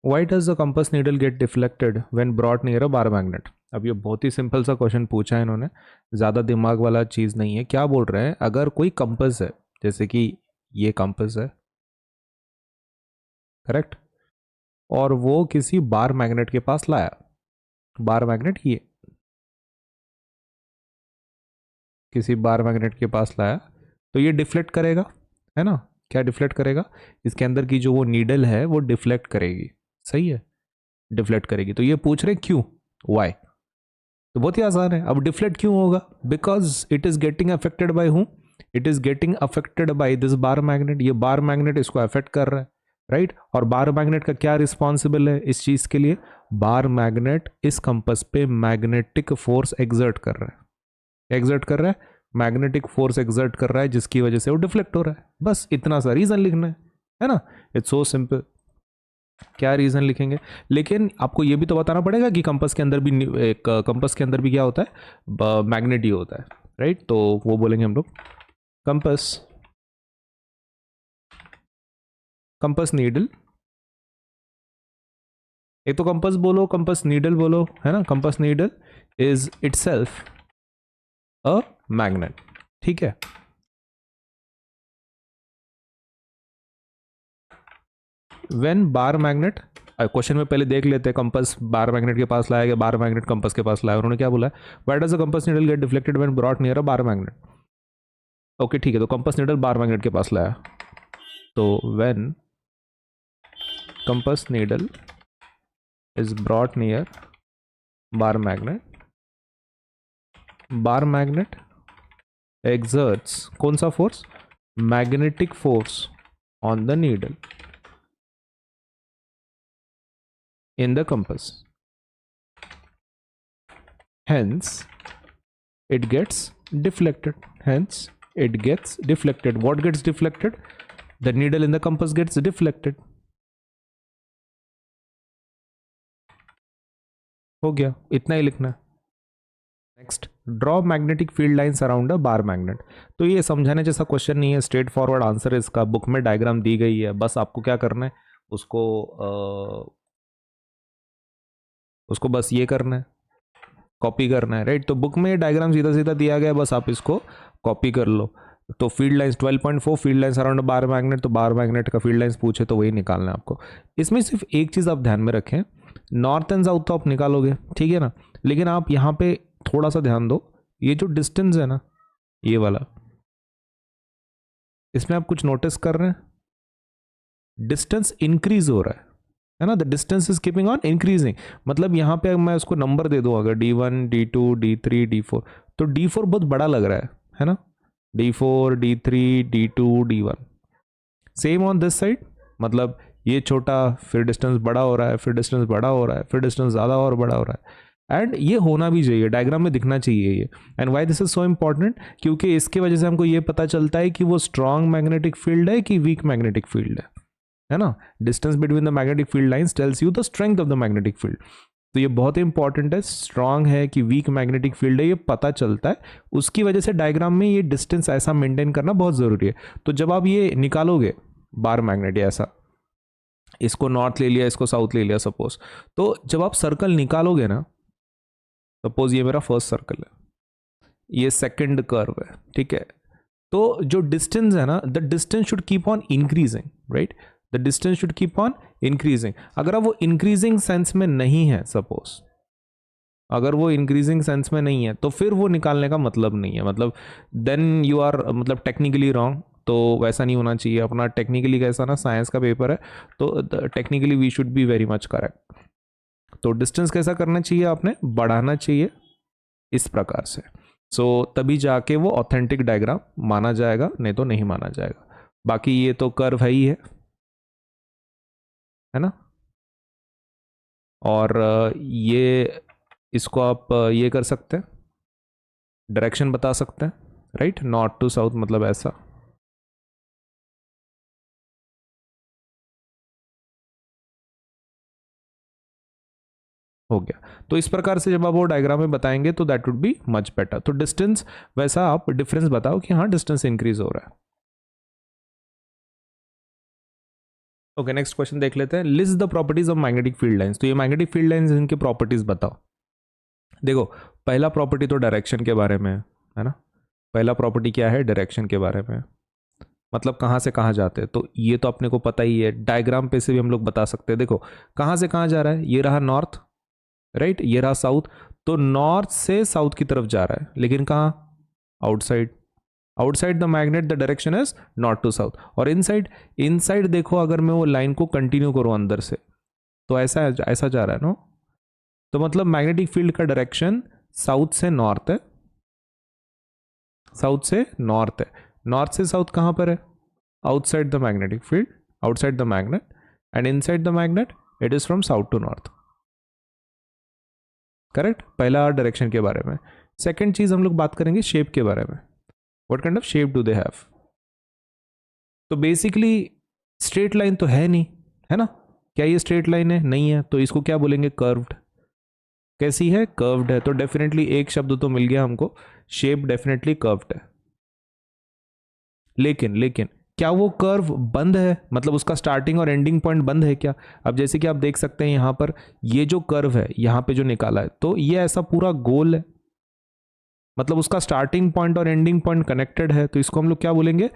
Why does the compass needle get deflected when brought near a bar magnet? अब ये बहुत ही simple सा question पूछा है इन्होंने, ज़्यादा दिमाग वाला चीज़ नहीं है। क्या बोल रहे हैं, अगर कोई कंपास है, जैसे कि ये कंपास है, करेक्ट, और वो किसी बार मैग्नेट के पास लाया, बार मैग्नेट ये किसी बार मैग्नेट के पास लाया, तो ये डिफ्लेक्ट करेगा, है ना? क्या डिफ्लेक्ट करेगा? इसके अंदर की जो वो नीडल है वो डिफ्लेक्ट करेगी, सही है, डिफ्लेक्ट करेगी। तो ये पूछ रहे क्यों, वाई? तो बहुत ही आसान है। अब डिफ्लेक्ट क्यों होगा? Because it is getting affected by हूँ, it is getting affected by this bar magnet. ये बार मैग्नेट इसको अफेक्ट कर रहा है, राइट? और बार मैग्नेट का क्या रिस्पॉन्सिबल है इस चीज के लिए? बार मैग्नेट इस कंपास पे मैग्नेटिक फोर्स एग्जर्ट कर रहा है, एग्जर्ट कर रहा है, मैग्नेटिक फोर्स एग्जर्ट कर रहा है, जिसकी वजह से वो डिफ्लेक्ट हो रहा है। बस इतना सा रीजन लिखना है ना? It's so simple. क्या रीजन लिखेंगे? लेकिन आपको ये भी तो बताना पड़ेगा कि कंपास के अंदर भी एक कंपास के अंदर भी क्या होता है, मैग्नेट ही होता है, राइट? तो वो बोलेंगे हम लोग कंपास, कंपास नीडल। एक तो कंपास बोलो, कंपास नीडल बोलो, है ना? Compass needle is itself a magnet, ठीक है। व्हेन बार मैग्नेट, क्वेश्चन में पहले देख लेते हैं, कंपास बार मैग्नेट के पास लाया गया, बार मैग्नेट कंपास के पास लाया, उन्होंने क्या बोला? Why does the compass needle get deflected when brought near a bar magnet? Okay ठीक है, तो कंपास नीडल बार मैग्नेट के पास लाया, तो when compass needle is brought near bar magnet, bar magnet exerts कौन सा force? Magnetic force on the needle in the compass, hence it gets deflected, hence it gets deflected. What gets deflected? The needle in the compass gets deflected. हो गया, इतना ही लिखना है। Next, draw magnetic field lines around a bar magnet. तो ये समझाने जैसा क्वेश्चन नहीं है, स्ट्रेट फॉरवर्ड आंसर है इसका। बुक में डायग्राम दी गई है, बस आपको क्या करना है, उसको उसको बस ये करना है, कॉपी करना है, राइट? तो बुक में डायग्राम सीधा सीधा दिया गया है, बस आप इसको कॉपी कर लो। तो field lines 12.4 field lines around बार मैग्नेट, तो बार मैग्नेट का फील्ड लाइंस पूछे तो वही निकालना है आपको। इसमें सिर्फ एक चीज़ आप ध्यान में रखें, नॉर्थ एंड साउथ तो आप निकालोगे, ठीक है ना? लेकिन आप यहाँ पे थोड़ा सा ध्यान दो, ये जो डिस्टेंस है ना, ये वाला, इसमें आप कुछ नोटिस कर रहे हैं? डिस्टेंस इंक्रीज हो रहा है ना? The distance is keeping on increasing. मतलब यहाँ पे मैं उसको नंबर दे दूँ, अगर D1 D2 D3 D4, तो D4 बहुत बड़ा लग रहा है ना? D4 D3 D2 D1, same on this side, मतलब ये छोटा, फिर डिस्टेंस बड़ा हो रहा है, फिर डिस्टेंस बड़ा हो रहा है, फिर डिस्टेंस ज़्यादा और बड़ा हो रहा है। एंड ये होना भी चाहिए, डायग्राम में दिखना चाहिए ये। And why this is so important? क्योंकि इसके वजह से हमको ये पता चलता है कि वो स्ट्रॉन्ग मैग्नेटिक फील्ड है कि वीक मैग्नेटिक फील्ड है ना? Distance between the magnetic field lines tells you the strength of the magnetic field. तो ये बहुत ही इंपॉर्टेंट है, स्ट्रांग है कि वीक मैग्नेटिक फील्ड है, ये पता चलता है। उसकी वजह से डायग्राम में ये डिस्टेंस ऐसा मेंटेन करना बहुत ज़रूरी है। तो जब आप ये निकालोगे बार मैग्नेट ऐसा, इसको नॉर्थ ले लिया, इसको साउथ ले लिया सपोज, तो जब आप सर्कल निकालोगे ना, सपोज ये मेरा फर्स्ट सर्कल है, ये सेकंड कर्व है, ठीक है? तो जो डिस्टेंस है ना, the distance should keep on increasing, right? The distance should keep on increasing. अगर अब वो इंक्रीजिंग सेंस में नहीं है, सपोज अगर वो इंक्रीजिंग सेंस में नहीं है, तो फिर वो निकालने का मतलब नहीं है, मतलब देन यू आर मतलब टेक्निकली रॉन्ग। तो वैसा नहीं होना चाहिए अपना। टेक्निकली कैसा ना, साइंस का पेपर है, तो technically we should be very much correct. तो डिस्टेंस कैसा करना चाहिए, आपने बढ़ाना चाहिए इस प्रकार से। सो तभी जाके वो ऑथेंटिक डायग्राम माना जाएगा, नहीं तो नहीं माना जाएगा। बाकी ये तो कर्व है ही है ना? और ये इसको आप ये कर सकते हैं, डायरेक्शन बता सकते हैं, राइट? नॉर्थ टू साउथ, मतलब ऐसा। हो गया। तो इस प्रकार से जब आप वो डायग्राम में बताएंगे तो that would be much better. तो डिस्टेंस, वैसा आप डिफरेंस बताओ कि हाँ डिस्टेंस इंक्रीज हो रहा है। ओके, नेक्स्ट क्वेश्चन देख लेते हैं। List the properties of magnetic field lines. तो ये मैग्नेटिक फील्ड लाइंस, इनके प्रॉपर्टीज बताओ। देखो, पहला प्रॉपर्टी तो डायरेक्शन के बारे में है ना। पहला प्रॉपर्टी क्या है? डायरेक्शन के बारे में, मतलब कहाँ से कहाँ जाते हैं। तो ये तो अपने को पता ही है, डायग्राम पे से भी हम लोग बता सकते हैं। देखो कहाँ से कहाँ जा रहा है, ये रहा नॉर्थ, राइट, ये रहा साउथ। तो नॉर्थ से साउथ की तरफ जा रहा है, लेकिन कहाँ? Outside. Outside the magnet the direction is north to south. और इनसाइड, इनसाइड देखो, अगर मैं वो लाइन को कंटिन्यू करूँ अंदर से, तो ऐसा ऐसा जा रहा है नो। तो मतलब मैग्नेटिक फील्ड का डायरेक्शन साउथ से नॉर्थ है, साउथ से नॉर्थ है। नॉर्थ से साउथ कहाँ पर है? Outside the magnetic field, outside the magnet, and inside the magnet it is from south to north. Correct, पहला डायरेक्शन के बारे में। सेकेंड चीज हम लोग बात करेंगे शेप के बारे में। What kind of shape do they have? तो बेसिकली स्ट्रेट लाइन तो है नहीं, है ना। क्या ये स्ट्रेट लाइन है? नहीं है। तो इसको क्या बोलेंगे? कर्व्ड। कैसी है? कर्व्ड है। तो डेफिनेटली एक शब्द तो मिल गया हमको, शेप डेफिनेटली कर्व्ड है। लेकिन क्या वो कर्व बंद है? मतलब उसका स्टार्टिंग और एंडिंग पॉइंट बंद है क्या? अब जैसे कि आप देख सकते हैं यहां पर, ये जो कर्व है यहां पे जो निकाला है, तो ये ऐसा पूरा गोल है, मतलब उसका स्टार्टिंग पॉइंट और एंडिंग पॉइंट कनेक्टेड है। तो इसको हम लोग क्या बोलेंगे?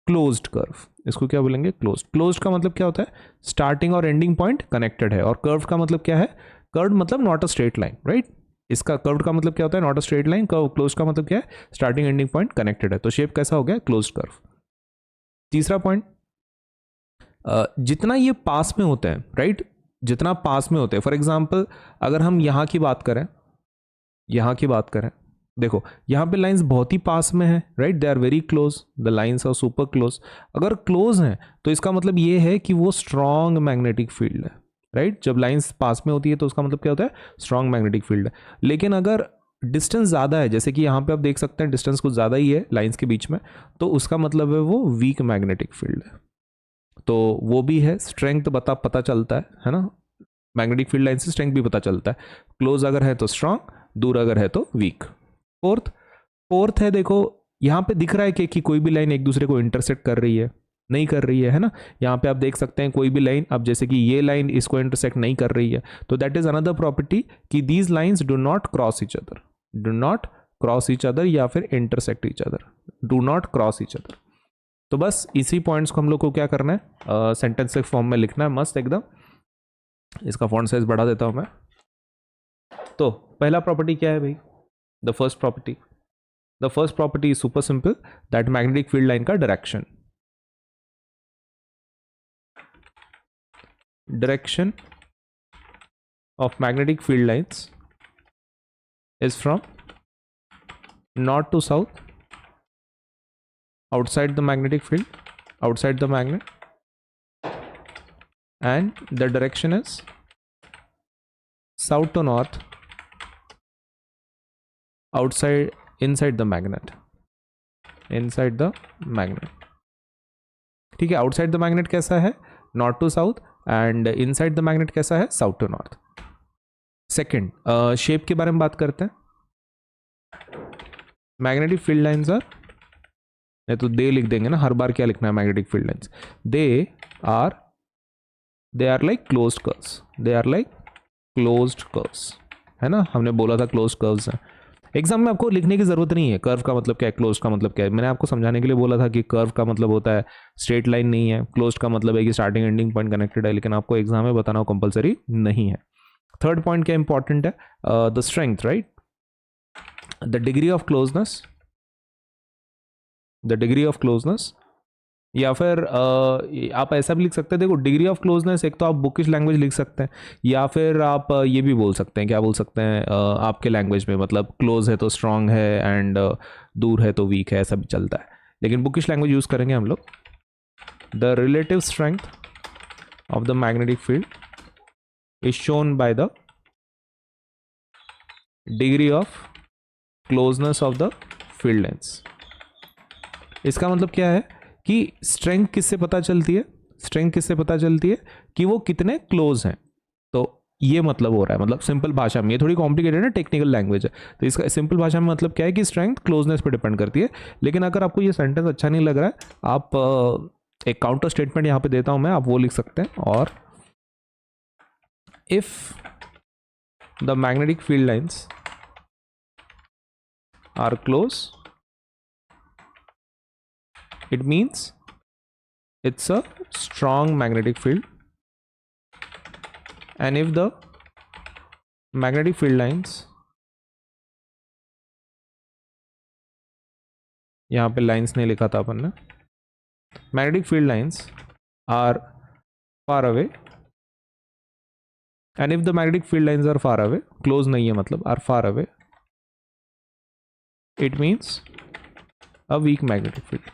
Closed curve. इसको क्या बोलेंगे? क्लोज्ड। क्लोज्ड का मतलब क्या होता है? स्टार्टिंग और एंडिंग पॉइंट कनेक्टेड है। और कर्व का मतलब क्या है? कर्व मतलब not a straight line, right. इसका कर्व का मतलब क्या होता है? Not a straight line. Curve close का मतलब क्या है? स्टार्टिंग एंडिंग पॉइंट कनेक्टेड है। तो शेप कैसा हो गया? Closed curve. तीसरा पॉइंट, जितना ये पास में होते हैं, राइट, जितना पास में होते हैं, फॉर एग्जांपल अगर हम यहाँ की बात करें, यहाँ की बात करें, देखो यहाँ पे लाइंस बहुत ही पास में है, right, they are very close, the lines are super close. अगर क्लोज हैं तो इसका मतलब ये है कि वो स्ट्रॉन्ग मैग्नेटिक फील्ड है, राइट। जब लाइंस पास में होती है तो उसका मतलब क्या होता है? स्ट्रॉन्ग मैग्नेटिक फील्ड है। लेकिन अगर डिस्टेंस ज़्यादा है, जैसे कि यहाँ पे आप देख सकते हैं डिस्टेंस कुछ ज़्यादा ही है लाइंस के बीच में, तो उसका मतलब है वो वीक मैग्नेटिक फील्ड है। तो वो भी है, स्ट्रेंथ पता चलता है ना। मैग्नेटिक फील्ड लाइन से स्ट्रेंथ भी पता चलता है, क्लोज अगर है तो स्ट्रांग, दूर अगर है तो वीक। फोर्थ है, देखो यहाँ पे दिख रहा है कि कोई भी लाइन एक दूसरे को इंटरसेक्ट कर रही है, नहीं कर रही है ना। यहाँ पे आप देख सकते हैं कोई भी लाइन, अब जैसे कि ये लाइन इसको इंटरसेक्ट नहीं कर रही है, तो दैट इज अनदर प्रॉपर्टी कि these lines do not cross each other, do not cross each other, या फिर intersect each other, do not cross each other. तो बस इसी पॉइंट्स को हम लोग को क्या करना है? सेंटेंस के फॉर्म में लिखना है, मस्त एकदम। इसका फॉन्ट साइज बढ़ा देता हूं मैं। तो पहला प्रॉपर्टी क्या है भाई? The first property is super simple, that magnetic field line का direction of magnetic field lines is from north to south, outside the magnetic field, outside the magnet, and the direction is south to north, inside the magnet, ठीक है। Outside the magnet कैसा है? North to south, and inside the magnet कैसा है? South to north. Second, shape के बारे में बात करते हैं। मैग्नेटिक फील्ड लाइंस आर, नहीं तो दे लिख देंगे ना, हर बार क्या लिखना है? Magnetic field lines, they are like closed curves, they are like closed curves, है ना। हमने बोला था क्लोज्ड कर्व्स हैं। एग्जाम में आपको लिखने की जरूरत नहीं है कर्व का मतलब क्या है, क्लोज का मतलब क्या है। मैंने आपको समझाने के लिए बोला था कि कर्व का मतलब होता है स्ट्रेट लाइन नहीं है, क्लोज का मतलब है कि स्टार्टिंग एंडिंग पॉइंट कनेक्टेड है, लेकिन आपको एग्जाम में बताना कंपलसरी नहीं है। थर्ड पॉइंट क्या इंपॉर्टेंट है? The strength, right, the degree of closeness, the degree of closeness, या फिर आप ऐसा भी लिख सकते हैं। देखो डिग्री ऑफ क्लोजनेस एक तो आप बुकिश लैंग्वेज लिख सकते हैं, या फिर आप ये भी बोल सकते हैं, क्या बोल सकते हैं आपके लैंग्वेज में, मतलब क्लोज है तो स्ट्रांग है एंड दूर है तो वीक है, ऐसा भी चलता है। लेकिन बुकिश लैंग्वेज यूज करेंगे हम लोग। The relative strength of the magnetic field is shown by the degree of closeness of the field lines. इसका मतलब क्या है कि स्ट्रेंथ किससे पता चलती है? स्ट्रेंथ किससे पता चलती है? कि वो कितने क्लोज हैं। तो ये मतलब हो रहा है, मतलब सिंपल भाषा में, ये थोड़ी कॉम्प्लिकेटेड है, टेक्निकल लैंग्वेज है, तो इसका सिंपल भाषा में मतलब क्या है कि स्ट्रेंथ क्लोजनेस पे डिपेंड करती है। लेकिन अगर आपको ये सेंटेंस अच्छा नहीं लग रहा है, आप एक काउंटर स्टेटमेंट यहां पे देता हूं मैं, आप वो लिख सकते हैं, और if the magnetic field lines are close, it means it's a strong magnetic field, and if the magnetic field lines, यहाँ पे लाइंस नहीं लिखा था अपन ने, magnetic field lines are far away, and if the magnetic field lines are far away, close नहीं है मतलब, are far away, it means a weak magnetic field.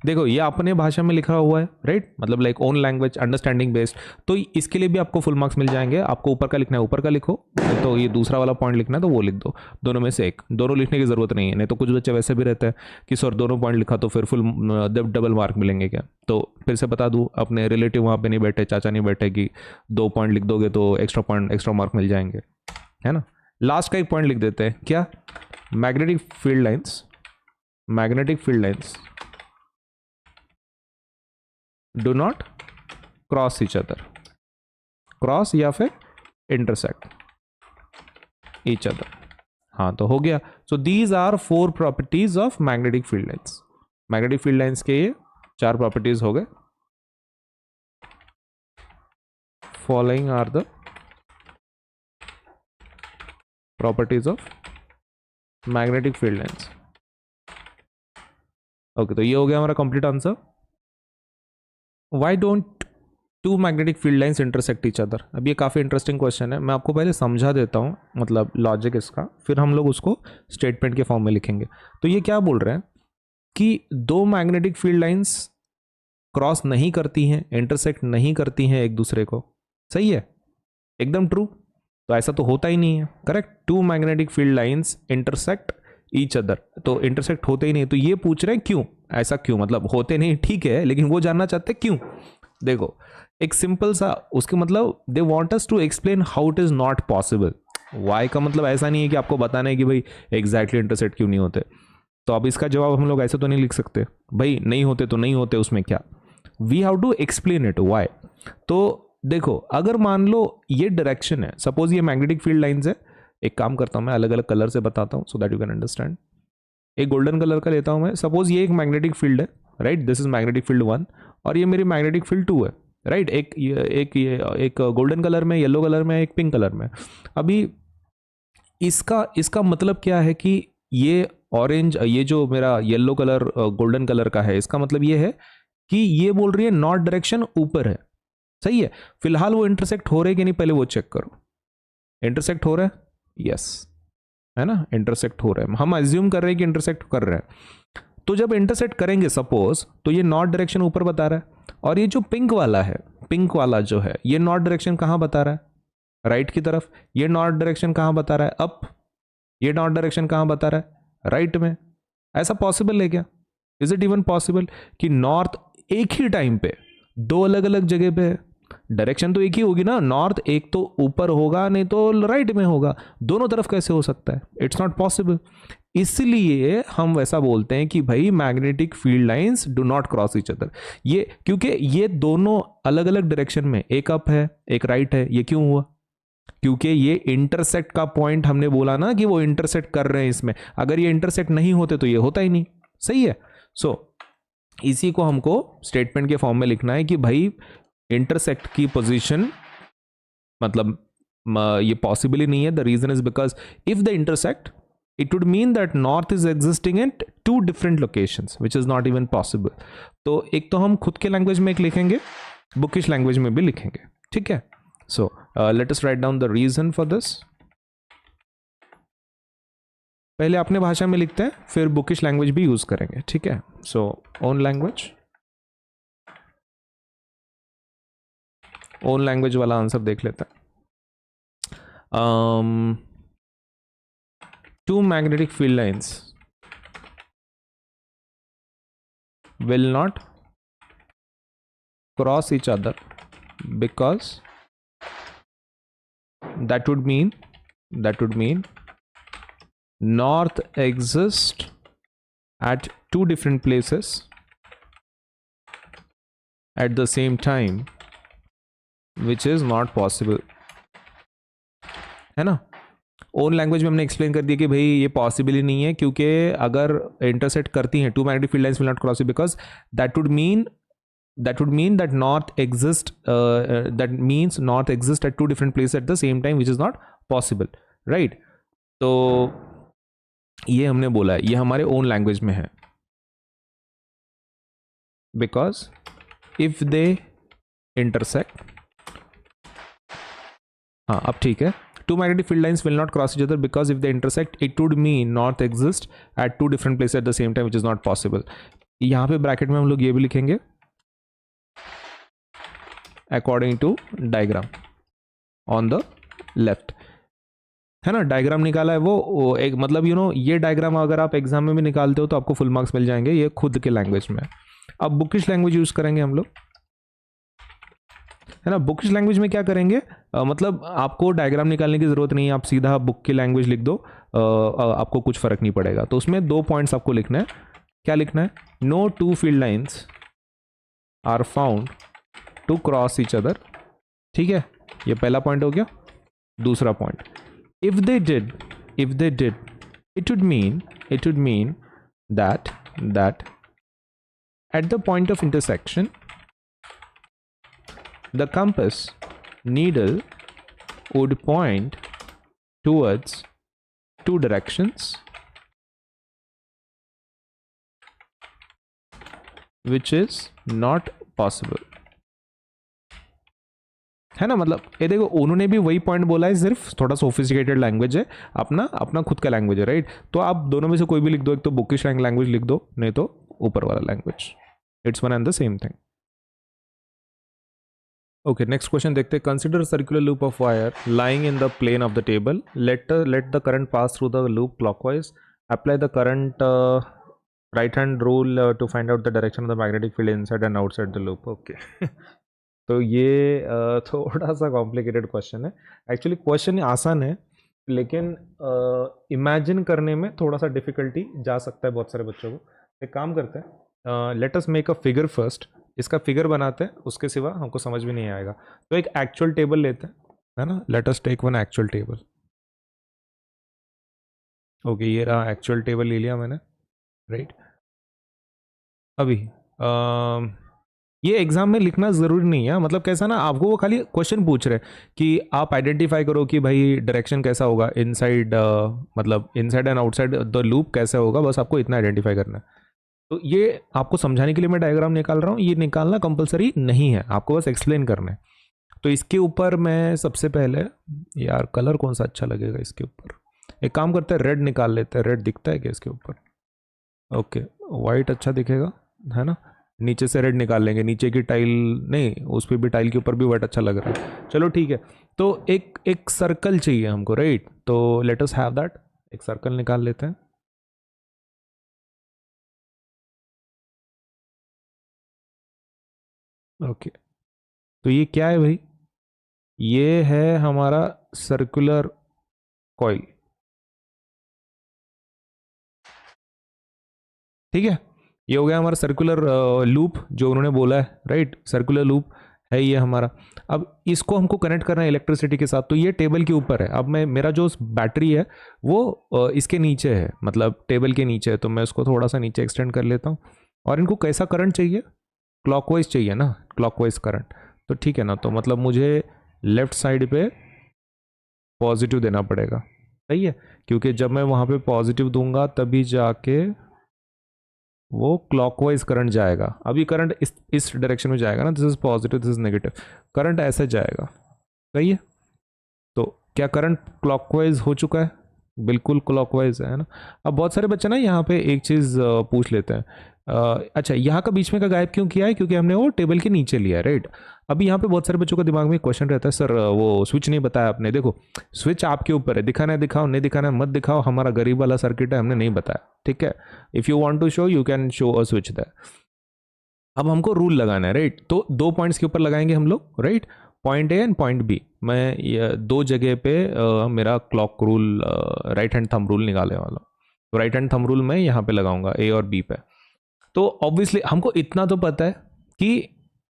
देखो ये अपने भाषा में लिखा हुआ है, राइट, मतलब like own language understanding based, तो इसके लिए भी आपको फुल मार्क्स मिल जाएंगे। आपको ऊपर का लिखना है ऊपर का लिखो, तो ये दूसरा वाला पॉइंट लिखना है तो वो लिख दो, दोनों में से एक, दोनों लिखने की जरूरत नहीं है, नहीं तो कुछ बच्चे वैसे भी रहते हैं कि सर दोनों पॉइंट लिखा तो फिर फुल डबल मार्क मिलेंगे क्या। तो फिर से बता दूं, अपने रिलेटिव वहाँ पे नहीं बैठे, चाचा नहीं बैठे कि 2 पॉइंट लिख दोगे तो एक्स्ट्रा पॉइंट एक्स्ट्रा मार्क मिल जाएंगे, है ना। लास्ट का एक पॉइंट लिख देते हैं, क्या, magnetic field lines, magnetic field lines do not cross each other, cross या फिर इंटरसेक्ट each other। हाँ तो हो गया। So these are 4 properties of magnetic field lines. Magnetic field lines के ये 4 प्रॉपर्टीज हो गए। Following are the properties of magnetic field lines. Okay, तो ये हो गया हमारा complete answer. Why don't two magnetic field lines intersect each other? अब ये काफ़ी इंटरेस्टिंग क्वेश्चन है, मैं आपको पहले समझा देता हूँ मतलब लॉजिक इसका, फिर हम लोग उसको स्टेटमेंट के फॉर्म में लिखेंगे। तो ये क्या बोल रहे हैं कि 2 मैग्नेटिक फील्ड लाइंस क्रॉस नहीं करती हैं, इंटरसेक्ट नहीं करती हैं एक दूसरे को, सही है, एकदम ट्रू। तो ऐसा तो होता ही नहीं है, correct. 2 magnetic field lines intersect each other, तो इंटरसेक्ट होते ही नहीं। तो ये पूछ रहे हैं क्यों, ऐसा क्यों, मतलब होते नहीं ठीक है, लेकिन वो जानना चाहते हैं क्यों। देखो एक सिंपल सा उसके मतलब, they want us to explain how it is not possible. Why का मतलब ऐसा नहीं है कि आपको बताना है कि भाई एग्जैक्टली इंटरसेक्ट क्यों नहीं होते। तो अब इसका जवाब हम लोग ऐसे तो नहीं लिख सकते, भाई नहीं होते तो नहीं होते, उसमें क्या, we have to explain it why. तो देखो अगर मान लो ये डायरेक्शन है, सपोज ये मैग्नेटिक फील्ड लाइंस है, एक काम करता हूं मैं अलग अलग कलर से बताता हूं so that you can understand. एक गोल्डन कलर का लेता हूं मैं, सपोज ये एक मैग्नेटिक फील्ड है, right, this is magnetic field 1 और ये मेरी मैग्नेटिक फील्ड 2 है, राइट। एक गोल्डन कलर में, येलो कलर में, एक पिंक कलर में। अभी इसका मतलब क्या है कि ये ऑरेंज, ये जो मेरा येलो कलर गोल्डन कलर का है, इसका मतलब ये है कि ये बोल रही है नॉर्थ डायरेक्शन ऊपर है, सही है। फिलहाल वो इंटरसेक्ट हो रहे कि नहीं पहले वो चेक करो। इंटरसेक्ट हो रहा है, यस, है ना, इंटरसेक्ट हो रहा है। हम अज्यूम कर रहे हैं कि इंटरसेक्ट कर रहे हैं। तो जब इंटरसेक्ट करेंगे सपोज, तो ये नॉर्थ डायरेक्शन ऊपर बता रहा है, और ये जो पिंक वाला है, पिंक वाला जो है, ये नॉर्थ डायरेक्शन कहां बता रहा है, राइट की तरफ। ये नॉर्थ डायरेक्शन कहां बता रहा है, अप। ये नॉर्थ डायरेक्शन कहां बता रहा है, राइट में। ऐसा पॉसिबल है क्या, इज इट इवन पॉसिबल कि नॉर्थ एक ही टाइम पे 2 अलग अलग जगह पे है। डायरेक्शन तो एक ही होगी ना, नॉर्थ एक तो ऊपर होगा नहीं तो राइट में होगा, दोनों तरफ कैसे हो सकता है, इट्स नॉट पॉसिबल। इसलिए हम वैसा बोलते हैं कि भाई magnetic field lines do not cross each other. ये क्योंकि ये दोनों अलग अलग डायरेक्शन में, एक अप है एक राइट है। ये क्यों हुआ, क्योंकि ये इंटरसेक्ट का पॉइंट हमने बोला ना कि वो इंटरसेक्ट कर रहे हैं इसमें। अगर ये इंटरसेक्ट नहीं होते तो ये होता ही नहीं, सही है। सो इसी को हमको स्टेटमेंट के फॉर्म में लिखना है कि भाई इंटरसेक्ट की पोजीशन मतलब ये पॉसिबल ही नहीं है। The reason is because if the intersect, it would mean that north is existing at 2 different locations which is not even possible। तो एक तो हम खुद के लैंग्वेज में एक लिखेंगे, बुकिश लैंग्वेज में भी लिखेंगे, ठीक है। So let us write down the reason for this. पहले अपने भाषा में लिखते हैं, फिर बुकिश लैंग्वेज भी यूज करेंगे, ठीक है। सो ओन लैंग्वेज, ओन लैंग्वेज वाला आंसर देख लेते हैं। Two magnetic field lines will not cross each other because that would mean north exists at 2 different places at the same time which is not possible, है ना. Own language में हमने explain कर दिया कि भाई ये पॉसिबल ही नहीं है, क्योंकि अगर इंटरसेक्ट करती हैं two magnetic field lines will not cross it, because that would mean that north exist that means north exist at two different places at the same time, which is not possible, right? तो ये हमने बोला है, ये हमारे own language में है. Because if they intersect, हाँ अब ठीक है, two magnetic field lines will not cross each other because if they intersect it would mean north exists at two different places at the same time, which is not possible. यहाँ पे bracket में हम लोग ये भी लिखेंगे according to diagram on the left, है ना. डायग्राम निकाला है वो एक, मतलब ये डायग्राम अगर आप एग्जाम में भी निकालते हो तो आपको फुल मार्क्स मिल जाएंगे, ये खुद के लैंग्वेज में. अब बुकिश लैंग्वेज यूज करेंगे हम लोग, है ना. बुकिश लैंग्वेज में क्या करेंगे, मतलब आपको डायग्राम निकालने की जरूरत नहीं है, आप सीधा बुक की लैंग्वेज लिख दो, आपको कुछ फर्क नहीं पड़ेगा. तो उसमें 2 पॉइंट्स आपको लिखना है. क्या लिखना है? No two field lines are found to cross each other, ठीक है, ये पहला पॉइंट हो गया. दूसरा point, if they did it would mean that at the point of intersection the compass needle would point towards two directions which is not possible, है ना. मतलब ये देखो, उन्होंने भी वही पॉइंट बोला है, सिर्फ थोड़ा सोफिस्टिकेटेड लैंग्वेज है, अपना खुद का लैंग्वेज है, राइट. तो आप दोनों में से कोई भी लिख दो, एक तो बुकिश लैंग्वेज लिख दो, नहीं तो ऊपर वाला language. It's one and the same thing. Okay, next question देखते हैं. Consider circular loop of wire lying in the plane of the table, let the current pass through the loop clockwise, apply the current right hand rule to find out the direction of the magnetic field inside and outside the loop. Okay, तो ये थोड़ा सा complicated question है. Actually question आसान है, लेकिन imagine करने में थोड़ा सा डिफिकल्टी जा सकता है बहुत सारे बच्चों को. एक काम करते हैं, let us make a figure first. इसका फिगर बनाते हैं, उसके सिवा हमको समझ भी नहीं आएगा. तो एक एक्चुअल टेबल लेते हैं, है ना. Let us take one actual table. Okay, ये रहा एक्चुअल टेबल, ले लिया मैंने, राइट. अभी ये एग्जाम में लिखना ज़रूरी नहीं है, मतलब कैसा ना, आपको वो खाली क्वेश्चन पूछ रहे कि आप आइडेंटिफाई करो कि भाई डायरेक्शन कैसा होगा इनसाइड, मतलब inside and outside the loop कैसा होगा, बस आपको इतना आइडेंटिफाई करना है. तो ये आपको समझाने के लिए मैं डायग्राम निकाल रहा हूँ, ये निकालना कंपलसरी नहीं है, आपको बस एक्सप्लेन करना है. तो इसके ऊपर मैं सबसे पहले, यार कलर कौन सा अच्छा लगेगा इसके ऊपर, एक काम करते हैं, रेड निकाल लेते हैं. रेड दिखता है क्या इसके ऊपर? ओके, वाइट अच्छा दिखेगा, है ना. नीचे से रेड निकाल लेंगे, नीचे की टाइल नहीं, उस पर भी टाइल के ऊपर भी वाइट अच्छा लग रहा है. चलो ठीक है, तो एक सर्कल चाहिए हमको, राइट. तो लेट अस हैव दैट, एक सर्कल निकाल लेते हैं. ओके, तो ये क्या है भाई? ये है हमारा सर्कुलर कॉइल, ठीक है. ये हो गया हमारा सर्कुलर लूप जो उन्होंने बोला है, राइट. सर्कुलर लूप है ये हमारा. अब इसको हमको कनेक्ट करना है इलेक्ट्रिसिटी के साथ, तो ये टेबल के ऊपर है. अब मेरा जो बैटरी है वो इसके नीचे है, मतलब टेबल के नीचे है. तो मैं उसको थोड़ा सा नीचे एक्सटेंड कर लेता हूँ. और इनको कैसा करंट चाहिए? क्लॉकवाइज चाहिए ना, क्लॉकवाइज करंट. तो ठीक है ना, तो मतलब मुझे लेफ्ट साइड पे पॉजिटिव देना पड़ेगा, सही है, क्योंकि जब मैं वहाँ पे पॉजिटिव दूंगा तभी जाके वो क्लॉकवाइज करंट जाएगा. अभी करंट इस डायरेक्शन में जाएगा ना, this is positive, this is negative, current ऐसे जाएगा, सही है. तो क्या करंट क्लॉकवाइज हो चुका है? बिल्कुल क्लॉकवाइज है ना. अब बहुत सारे बच्चे ना यहाँ पे एक चीज़ पूछ लेते हैं, अच्छा यहाँ का बीच में का गायब क्यों किया है? क्योंकि हमने वो टेबल के नीचे लिया है, राइट. अभी यहाँ पे बहुत सारे बच्चों का दिमाग में क्वेश्चन रहता है, सर वो स्विच नहीं बताया आपने. देखो, स्विच आपके ऊपर है, दिखाना है दिखाओ, नहीं दिखाना है मत दिखाओ, हमारा गरीब वाला सर्किट है, हमने नहीं बताया, ठीक है. If you want to show you can show a switch that. अब हमको रूल लगाना है, राइट. तो 2 पॉइंट्स के ऊपर लगाएंगे हम लोग, right. Point A and point B. मैं 2 जगह पे मेरा clock rule, right hand thumb rule निकालने वाला. तो राइट हैंड थंब रूल मैं यहाँ पे लगाऊंगा ए और बी पे. तो ऑब्वियसली हमको इतना तो पता है कि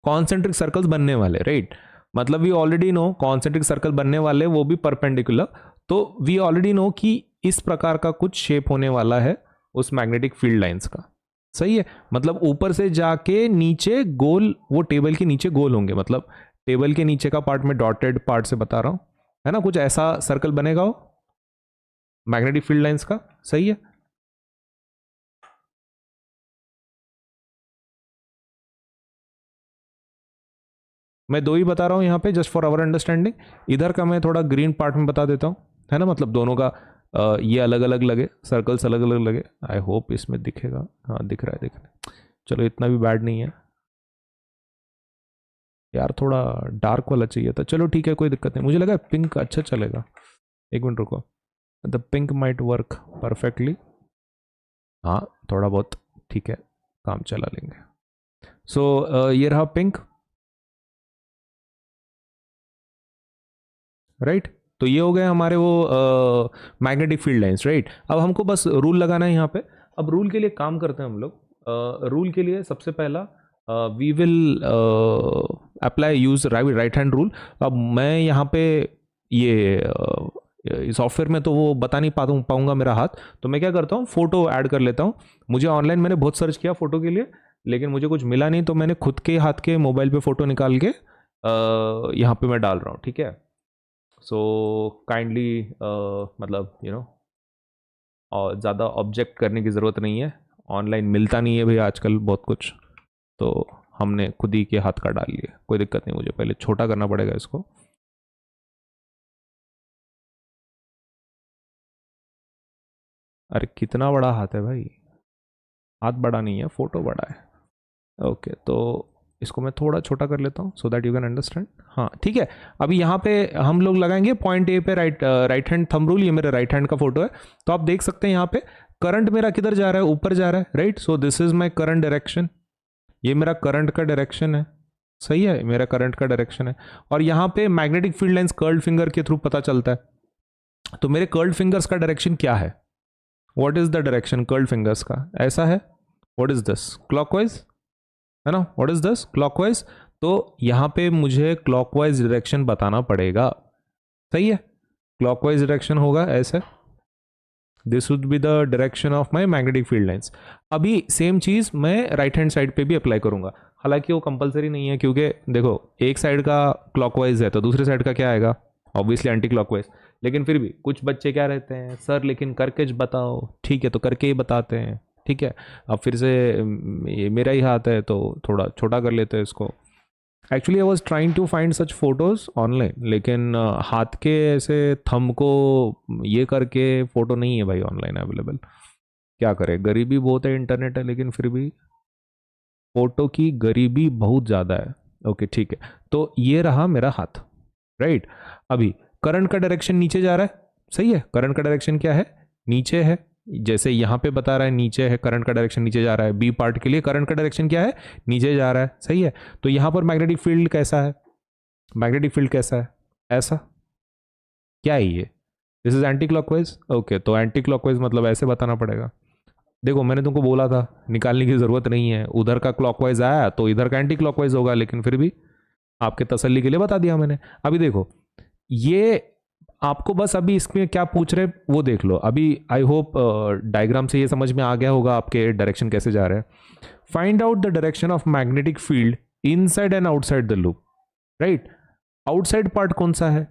कॉन्सेंट्रिक सर्कल्स बनने वाले, राइट। मतलब we already know concentric circle बनने वाले, वो भी परपेंडिकुलर। तो वी ऑलरेडी नो कि इस प्रकार का कुछ शेप होने वाला है उस मैग्नेटिक फील्ड लाइंस का, सही है। मतलब ऊपर से जाके नीचे गोल, वो टेबल के नीचे गोल होंगे, मतलब टेबल के नीचे का पार्ट में डॉटेड पार्ट से बता रहा हूं, है ना, कुछ ऐसा सर्कल बनेगा वो मैग्नेटिक फील्ड लाइंस का, सही है। मैं दो ही बता रहा हूं यहां पे जस्ट फॉर आवर अंडरस्टैंडिंग। इधर का मैं थोड़ा ग्रीन पार्ट में बता देता हूं, है ना, मतलब दोनों का ये अलग अलग लगे, सर्कल्स अलग अलग लगे। आई होप इसमें दिखेगा, हाँ दिख रहा है, दिख रहा है। चलो इतना भी बैड नहीं है यार, थोड़ा डार्क वाला चाहिए था। चलो ठीक है, कोई दिक्कत नहीं, मुझे लगा पिंक अच्छा चलेगा। एक मिनट रुको, the pink might work perfectly. हाँ थोड़ा बहुत ठीक है, काम चला लेंगे। सो ये रहा पिंक, राइट। तो ये हो गए हमारे वो मैग्नेटिक फील्ड लाइंस, राइट। अब हमको बस रूल लगाना है यहाँ पे। अब रूल के लिए काम करते हैं हम लोग। रूल के लिए सबसे पहला we will apply use right hand rule. अब मैं यहाँ पे ये सॉफ्टवेयर में तो वो बता नहीं पाऊंगा मेरा हाथ, तो मैं क्या करता हूँ, फोटो ऐड कर लेता हूँ। मुझे ऑनलाइन मैंने बहुत सर्च किया फोटो के लिए, लेकिन मुझे कुछ मिला नहीं, तो मैंने खुद के हाथ के मोबाइल पे फोटो निकाल के यहाँ पे मैं डाल रहा हूँ, ठीक है। सो काइंडली मतलब और ज़्यादा ऑब्जेक्ट करने की ज़रूरत नहीं है, ऑनलाइन मिलता नहीं है भाई आजकल बहुत कुछ, तो हमने खुद ही के हाथ का डाल लिया, कोई दिक्कत नहीं। मुझे पहले छोटा करना पड़ेगा इसको। अरे कितना बड़ा हाथ है भाई, हाथ बड़ा नहीं है, फोटो बड़ा है। ओके तो इसको मैं थोड़ा छोटा कर लेता हूँ so that you can understand. हाँ ठीक है। अभी यहाँ पे हम लोग लगाएंगे पॉइंट ए पे राइट हैंड थंब रूल। ये मेरे राइट हैंड का फोटो है, तो आप देख सकते हैं यहाँ पे करंट मेरा किधर जा रहा है, ऊपर जा रहा है, right. So this is my current direction, ये मेरा करंट का डायरेक्शन है, सही है, मेरा करंट का डायरेक्शन है। और यहाँ पे magnetic field lines curled finger के थ्रू पता चलता है। तो मेरे कर्ल्ड फिंगर्स का डायरेक्शन क्या है, what is the direction curled fingers का, ऐसा है। व्हाट इज दिस, क्लॉकवाइज, है ना, व्हाट इज दिस, क्लॉकवाइज। तो यहाँ पे मुझे क्लॉकवाइज डायरेक्शन बताना पड़ेगा, सही है। क्लॉकवाइज डायरेक्शन होगा ऐसे, this would be the direction of my magnetic field lines. अभी सेम चीज मैं राइट हैंड साइड पे भी अप्लाई करूंगा, हालांकि वो कंपलसरी नहीं है, क्योंकि देखो एक साइड का क्लॉकवाइज है तो दूसरे साइड का क्या आएगा, ऑब्वियसली एंटी क्लॉकवाइज। लेकिन फिर भी कुछ बच्चे क्या रहते हैं, सर लेकिन करके बताओ, ठीक है तो करके ही बताते हैं, ठीक है। अब फिर से ये मेरा ही हाथ है तो थोड़ा छोटा कर लेते हैं इसको। Actually I was trying to find such photos online, लेकिन हाथ के ऐसे थंब को ये करके फोटो नहीं है भाई ऑनलाइन अवेलेबल। क्या करें, गरीबी बहुत है, इंटरनेट है, लेकिन फिर भी फोटो की गरीबी बहुत ज़्यादा है। ओके ठीक है, तो ये रहा मेरा हाथ, राइट। अभी करंट का डायरेक्शन नीचे जा रहा है, सही है। करंट का डायरेक्शन क्या है, नीचे है, जैसे यहाँ पे बता रहा है नीचे है, करंट का डायरेक्शन नीचे जा रहा है। बी पार्ट के लिए करंट का डायरेक्शन क्या है, नीचे जा रहा है, सही है। तो यहाँ पर मैग्नेटिक फील्ड कैसा है, मैग्नेटिक फील्ड कैसा है, ऐसा, क्या है ये, this is anti clockwise. Okay तो एंटी क्लॉकवाइज मतलब ऐसे बताना पड़ेगा। देखो मैंने तुमको बोला था निकालने की ज़रूरत नहीं है, उधर का क्लॉकवाइज आया तो इधर का एंटी क्लॉकवाइज होगा, लेकिन फिर भी आपके तसल्ली के लिए बता दिया मैंने। अभी देखो ये आपको बस अभी इसमें क्या पूछ रहे वो देख लो। अभी आई होप डायग्राम से ये समझ में आ गया होगा आपके डायरेक्शन कैसे जा रहे हैं। Find out the direction of magnetic field inside and outside the loop, right. Outside part कौन सा है,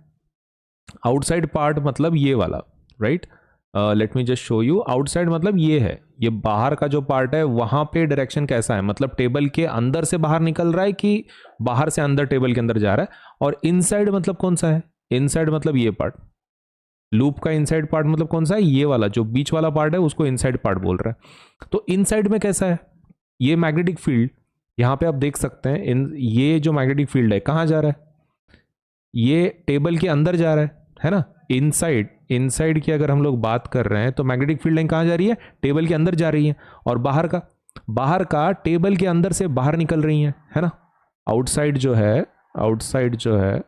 आउटसाइड पार्ट मतलब ये वाला, right. Let me just show you, outside मतलब ये है, ये बाहर का जो पार्ट है, वहां पे डायरेक्शन कैसा है, मतलब टेबल के अंदर से बाहर निकल रहा है कि बाहर से अंदर टेबल के अंदर जा रहा है। और इनसाइड मतलब कौन सा है, इनसाइड मतलब ये पार्ट, लूप का इनसाइड पार्ट मतलब कौन सा है, ये वाला जो बीच वाला पार्ट है उसको इनसाइड पार्ट बोल रहा है। तो इनसाइड में कैसा है, ये मैग्नेटिक फील्ड, यहां पे आप देख सकते हैं ये जो मैग्नेटिक फील्ड है कहां जा रहा है, ये टेबल के अंदर जा रहा है ना। इनसाइड, इनसाइड की अगर हम लोग बात कर रहे हैं तो मैग्नेटिक फील्ड लाइन कहां जा रही है, टेबल के अंदर जा रही है। और बाहर का, बाहर का टेबल के अंदर से बाहर निकल रही है ना। आउटसाइड जो है, आउटसाइड जो है,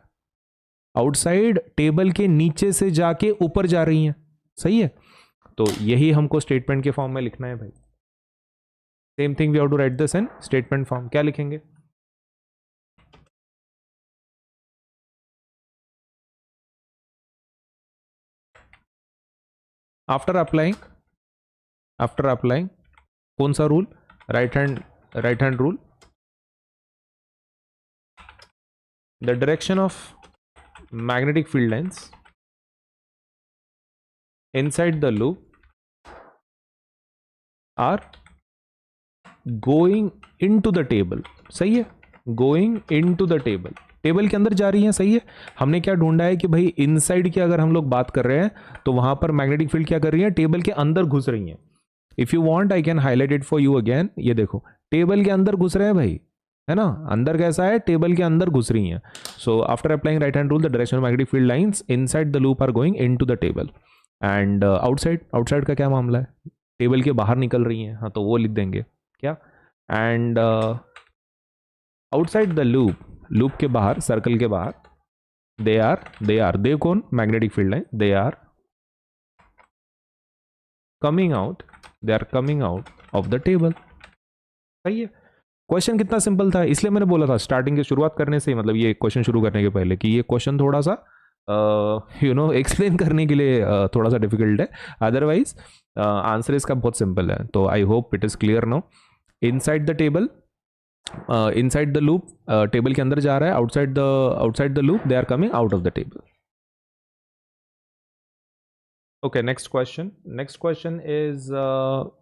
आउटसाइड टेबल के नीचे से जाके ऊपर जा रही हैं, सही है। तो यही हमको स्टेटमेंट के फॉर्म में लिखना है भाई। Same thing we have to write this in statement form. क्या लिखेंगे, आफ्टर अप्लाइंग कौन सा rule, right hand rule, the direction of magnetic field lines inside the loop are going into the table, सही है, going into the table, table के अंदर जा रही है, सही है। हमने क्या ढूंढा है कि भाई इनसाइड की अगर हम लोग बात कर रहे हैं तो वहां पर मैग्नेटिक फील्ड क्या कर रही है, टेबल के अंदर घुस रही है। If you want I can highlight it for you again, ये देखो टेबल के अंदर घुस रहे हैं भाई, है ना, अंदर कैसा है, टेबल के अंदर घुस रही हैं। So after applying right hand rule the direction of magnetic field lines inside the loop are going into the table. And outside का क्या मामला है, टेबल के बाहर निकल रही हैं, हाँ तो वो लिख देंगे क्या, एंड आउटसाइड द लूप के बाहर, सर्कल के बाहर, दे कौन, magnetic field line, they are coming out of the table. सही है। क्वेश्चन कितना सिंपल था, इसलिए मैंने बोला था स्टार्टिंग की शुरुआत करने से ही, मतलब ये क्वेश्चन शुरू करने के पहले कि ये क्वेश्चन थोड़ा सा एक्सप्लेन करने के लिए थोड़ा सा डिफिकल्ट है, अदरवाइज आंसर इसका बहुत सिंपल है। तो I hope it is clear now. Inside the table, inside the loop, table के अंदर जा रहा है, outside the loop they are coming out of the table. Okay, next question is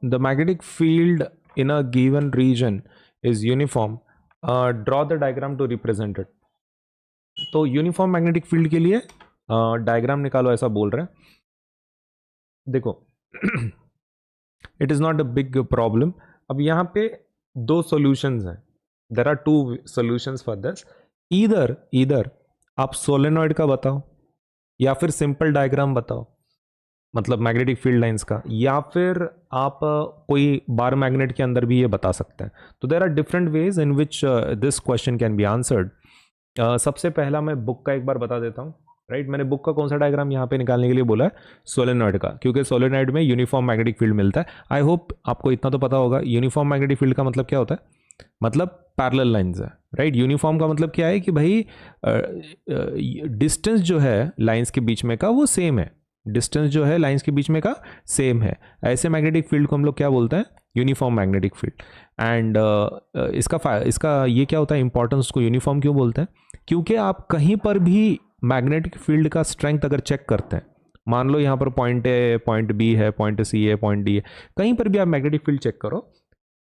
the magnetic field in a given region is uniform. Draw the diagram to represent it. तो uniform magnetic field के लिए diagram निकालो, ऐसा बोल रहे हैं। देखो it is not a big problem. अब यहाँ पे दो सॉल्यूशंस हैं, there are two solutions for this. Either आप सोलेनॉइड का बताओ या फिर सिंपल डायग्राम बताओ, मतलब मैग्नेटिक फील्ड लाइंस का, या फिर आप कोई बार मैग्नेट के अंदर भी ये बता सकते हैं। तो there are different ways in which this question can be answered. सबसे पहला मैं बुक का एक बार बता देता हूँ, राइट। मैंने बुक का कौन सा डायग्राम यहाँ पे निकालने के लिए बोला है, सोलेनॉइड का, क्योंकि सोलेनॉइड में यूनिफॉर्म मैग्नेटिक फील्ड मिलता है। आई होप आपको इतना तो पता होगा यूनिफॉर्म मैग्नेटिक फील्ड का मतलब क्या होता है, मतलब पैरेलल लाइंस है, राइट। यूनिफॉर्म का मतलब क्या है कि भाई डिस्टेंस जो है लाइंस के बीच में का वो सेम है, डिस्टेंस जो है लाइंस के बीच में का सेम है। ऐसे मैग्नेटिक फील्ड को हम लोग क्या बोलते हैं, यूनिफॉर्म मैग्नेटिक फील्ड। एंड इसका ये क्या होता है इंपॉर्टेंस, को यूनिफॉर्म क्यों बोलते हैं, क्योंकि आप कहीं पर भी मैग्नेटिक फील्ड का स्ट्रेंथ अगर चेक करते हैं, मान लो यहाँ पर पॉइंट ए, पॉइंट बी है, पॉइंट सी है, पॉइंट डी है, कहीं पर भी आप मैग्नेटिक फील्ड चेक करो,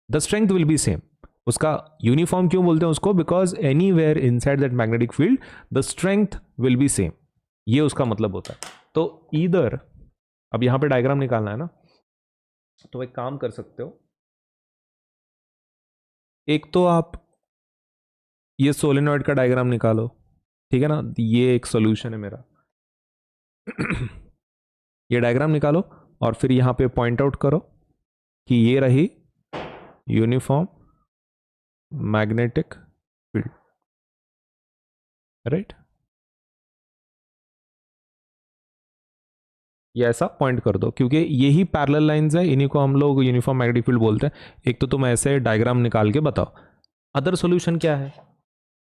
the strength will be same. उसका यूनिफॉर्म क्यों बोलते हैं उसको, because anywhere inside that magnetic field the strength will be same, ये उसका मतलब होता है। तो ईदर, अब यहां पे डायग्राम निकालना है ना, तो एक काम कर सकते हो, एक तो आप ये सोलेनॉइड का डायग्राम निकालो, ठीक है ना, ये एक सॉल्यूशन है मेरा ये डायग्राम निकालो और फिर यहां पे पॉइंट आउट करो कि ये रही यूनिफॉर्म मैग्नेटिक फील्ड, राइट। ये ऐसा पॉइंट कर दो, क्योंकि यही पैरेलल लाइंस है, इन्हीं को हम लोग यूनिफॉर्म मैग्नेटिक फील्ड बोलते हैं। एक तो तुम ऐसे डायग्राम निकाल के बताओ। अदर सॉल्यूशन क्या है,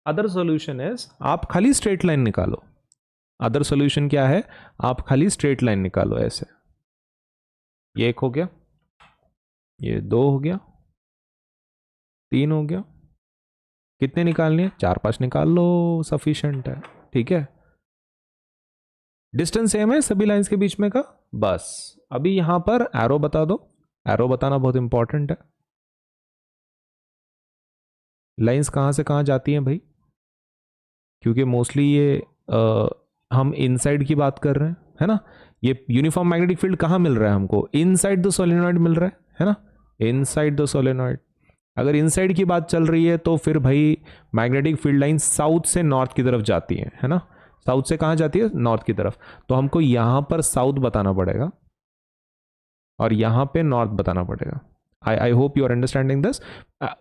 अदर सॉल्यूशन इज आप खाली स्ट्रेट लाइन निकालो। अदर सॉल्यूशन क्या है, आप खाली स्ट्रेट लाइन निकालो ऐसे। ये एक हो गया, ये दो हो गया, तीन हो गया, कितने निकालने हैं, 4-5 निकाल लो, सफिशिएंट है, ठीक है। डिस्टेंस सेम है सभी लाइंस के बीच में का, बस। अभी यहां पर एरो बता दो, एरो बताना बहुत इंपॉर्टेंट है। लाइंस कहां से कहां जाती हैं भाई, क्योंकि मोस्टली ये हम इनसाइड की बात कर रहे हैं, है ना। ये यूनिफॉर्म मैग्नेटिक फील्ड कहां मिल रहा है हमको, इनसाइड द सोलेनॉइड मिल रहा है ना, इनसाइड द सोलेनॉइड। अगर इनसाइड की बात चल रही है तो फिर भाई मैग्नेटिक फील्ड लाइन साउथ से नॉर्थ की तरफ जाती है ना। साउथ से कहां जाती है, नॉर्थ की तरफ। तो हमको यहां पर साउथ बताना पड़ेगा और यहां पे नॉर्थ बताना पड़ेगा। I hope you are understanding this.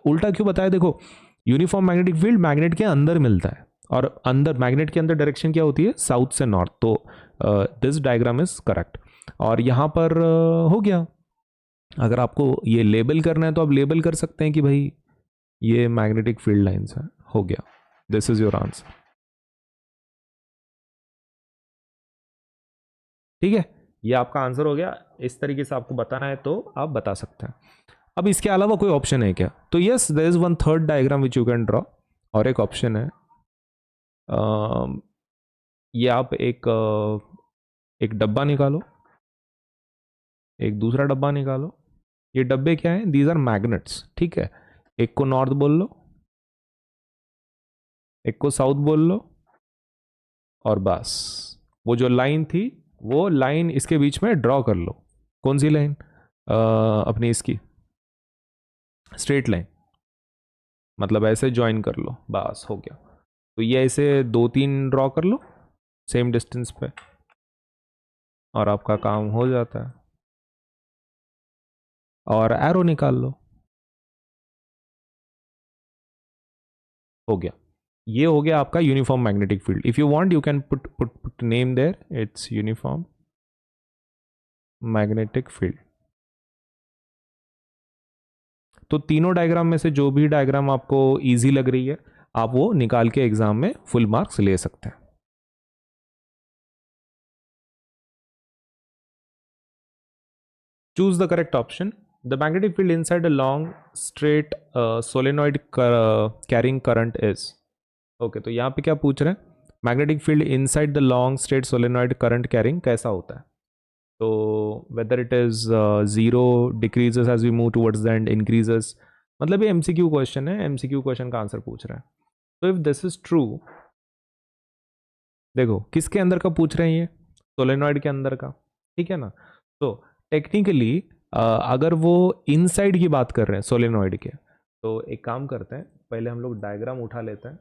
उल्टा क्यों बताया, देखो यूनिफॉर्म मैग्नेटिक फील्ड मैग्नेट के अंदर मिलता है, और अंदर मैग्नेट के अंदर डायरेक्शन क्या होती है, साउथ से नॉर्थ। तो दिस डायग्राम इज करेक्ट। और यहां पर हो गया। अगर आपको ये लेबल करना है तो आप लेबल कर सकते हैं कि भाई ये मैग्नेटिक फील्ड लाइंस है, हो गया, दिस इज योर आंसर, ठीक है। ये आपका आंसर हो गया। इस तरीके से आपको बताना है तो आप बता सकते हैं। अब इसके अलावा कोई ऑप्शन है क्या? तो yes, there is one third diagram which you can draw. और एक ऑप्शन है, ये आप एक डब्बा निकालो, एक दूसरा डब्बा निकालो। ये डब्बे क्या हैं? दीज आर मैग्नेट्स, ठीक है। एक को नॉर्थ बोल लो, एक को साउथ बोल लो, और बस वो जो लाइन थी वो लाइन इसके बीच में ड्रॉ कर लो। कौन सी लाइन? अपनी इसकी स्ट्रेट लाइन, मतलब ऐसे ज्वाइन कर लो, बस हो गया। तो ये ऐसे 2-3 ड्रॉ कर लो सेम डिस्टेंस पे, और आपका काम हो जाता है। और एरो निकाल लो, हो गया। ये हो गया आपका uniform magnetic field. If you want you can put name there, it's uniform magnetic field. तो तीनों डायग्राम में से जो भी डायग्राम आपको इजी लग रही है आप वो निकाल के एग्जाम में फुल मार्क्स ले सकते हैं। Choose the correct option. The magnetic field inside a long straight solenoid carrying current is. Okay, तो यहाँ पे क्या पूछ रहे हैं? Magnetic field inside the long straight solenoid current carrying कैसा होता है? तो whether it is zero, decreases as we move towards the end, increases. मतलब ये एमसीक्यू क्वेश्चन है, एमसीक्यू क्वेश्चन का आंसर पूछ रहा है। तो इफ दिस इज ट्रू, देखो किसके अंदर का पूछ रहे हैं? ये सोलेनॉइड के अंदर का, ठीक है ना। तो टेक्निकली अगर वो इनसाइड की बात कर रहे हैं सोलेनॉइड के, तो एक काम करते हैं, पहले हम लोग डायग्राम उठा लेते हैं।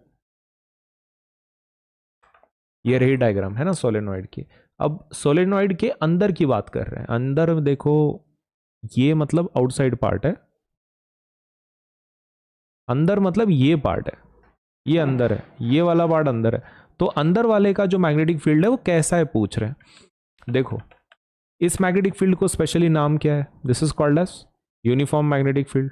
ये रही डायग्राम है ना सोलेनॉइड की। अब सोलेनॉइड के अंदर की बात कर रहे हैं। अंदर देखो, ये मतलब आउटसाइड पार्ट है, अंदर मतलब ये पार्ट है, ये अंदर है, ये वाला पार्ट अंदर है। तो अंदर वाले का जो मैग्नेटिक फील्ड है वो कैसा है पूछ रहे हैं। देखो इस मैग्नेटिक फील्ड को स्पेशली नाम क्या है? This is called as uniform magnetic field.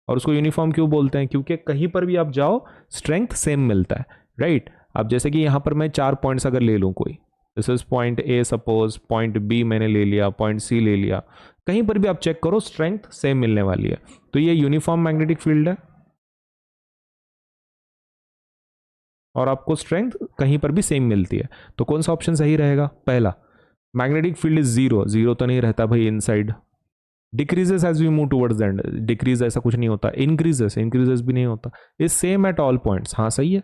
और उसको यूनिफॉर्म क्यों बोलते हैं? क्योंकि कहीं पर भी आप जाओ स्ट्रेंथ सेम मिलता है, राइट। अब जैसे कि यहाँ पर मैं 4 पॉइंट्स अगर ले लूँ कोई, this is point A, suppose point B मैंने ले लिया, पॉइंट सी ले लिया, कहीं पर भी आप चेक करो स्ट्रेंथ सेम मिलने वाली है। तो ये यूनिफॉर्म मैग्नेटिक फील्ड है, और आपको स्ट्रेंथ कहीं पर भी सेम मिलती है। तो कौन सा ऑप्शन सही रहेगा? पहला, magnetic field is zero. Zero तो नहीं रहता भाई inside. Decreases as we move towards the end, decrease ऐसा कुछ नहीं होता। इंक्रीजेस, इंक्रीजेस भी नहीं होता। Is same at all points, हाँ सही है।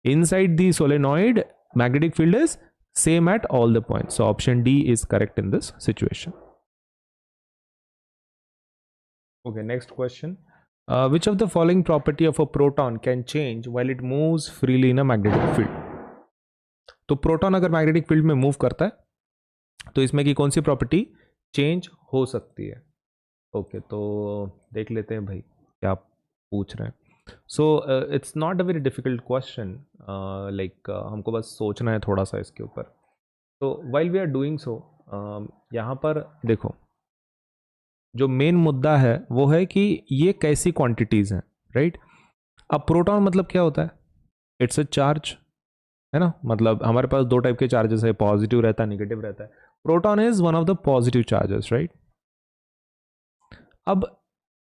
Inside the solenoid magnetic field is same at all the points. So option D is correct in this situation. Okay, next question. Which of the following property of a proton can change while it moves freely in a magnetic field? तो proton अगर magnetic field में move करता है तो इसमें की कौन सी property change हो सकती है? ओके, तो देख लेते हैं भाई क्या पूछ रहे हैं। So it's not a very difficult question, like हमको बस सोचना है थोड़ा सा इसके ऊपर। तो while we are doing so, यहाँ पर देखो जो मेन मुद्दा है वो है कि ये कैसी क्वांटिटीज हैं, राइट। अब प्रोटॉन मतलब क्या होता है? इट्स अ चार्ज, है ना। मतलब हमारे पास 2 टाइप के चार्जेस है, पॉजिटिव रहता है, नेगेटिव रहता है। Proton is one of the positive charges, right. अब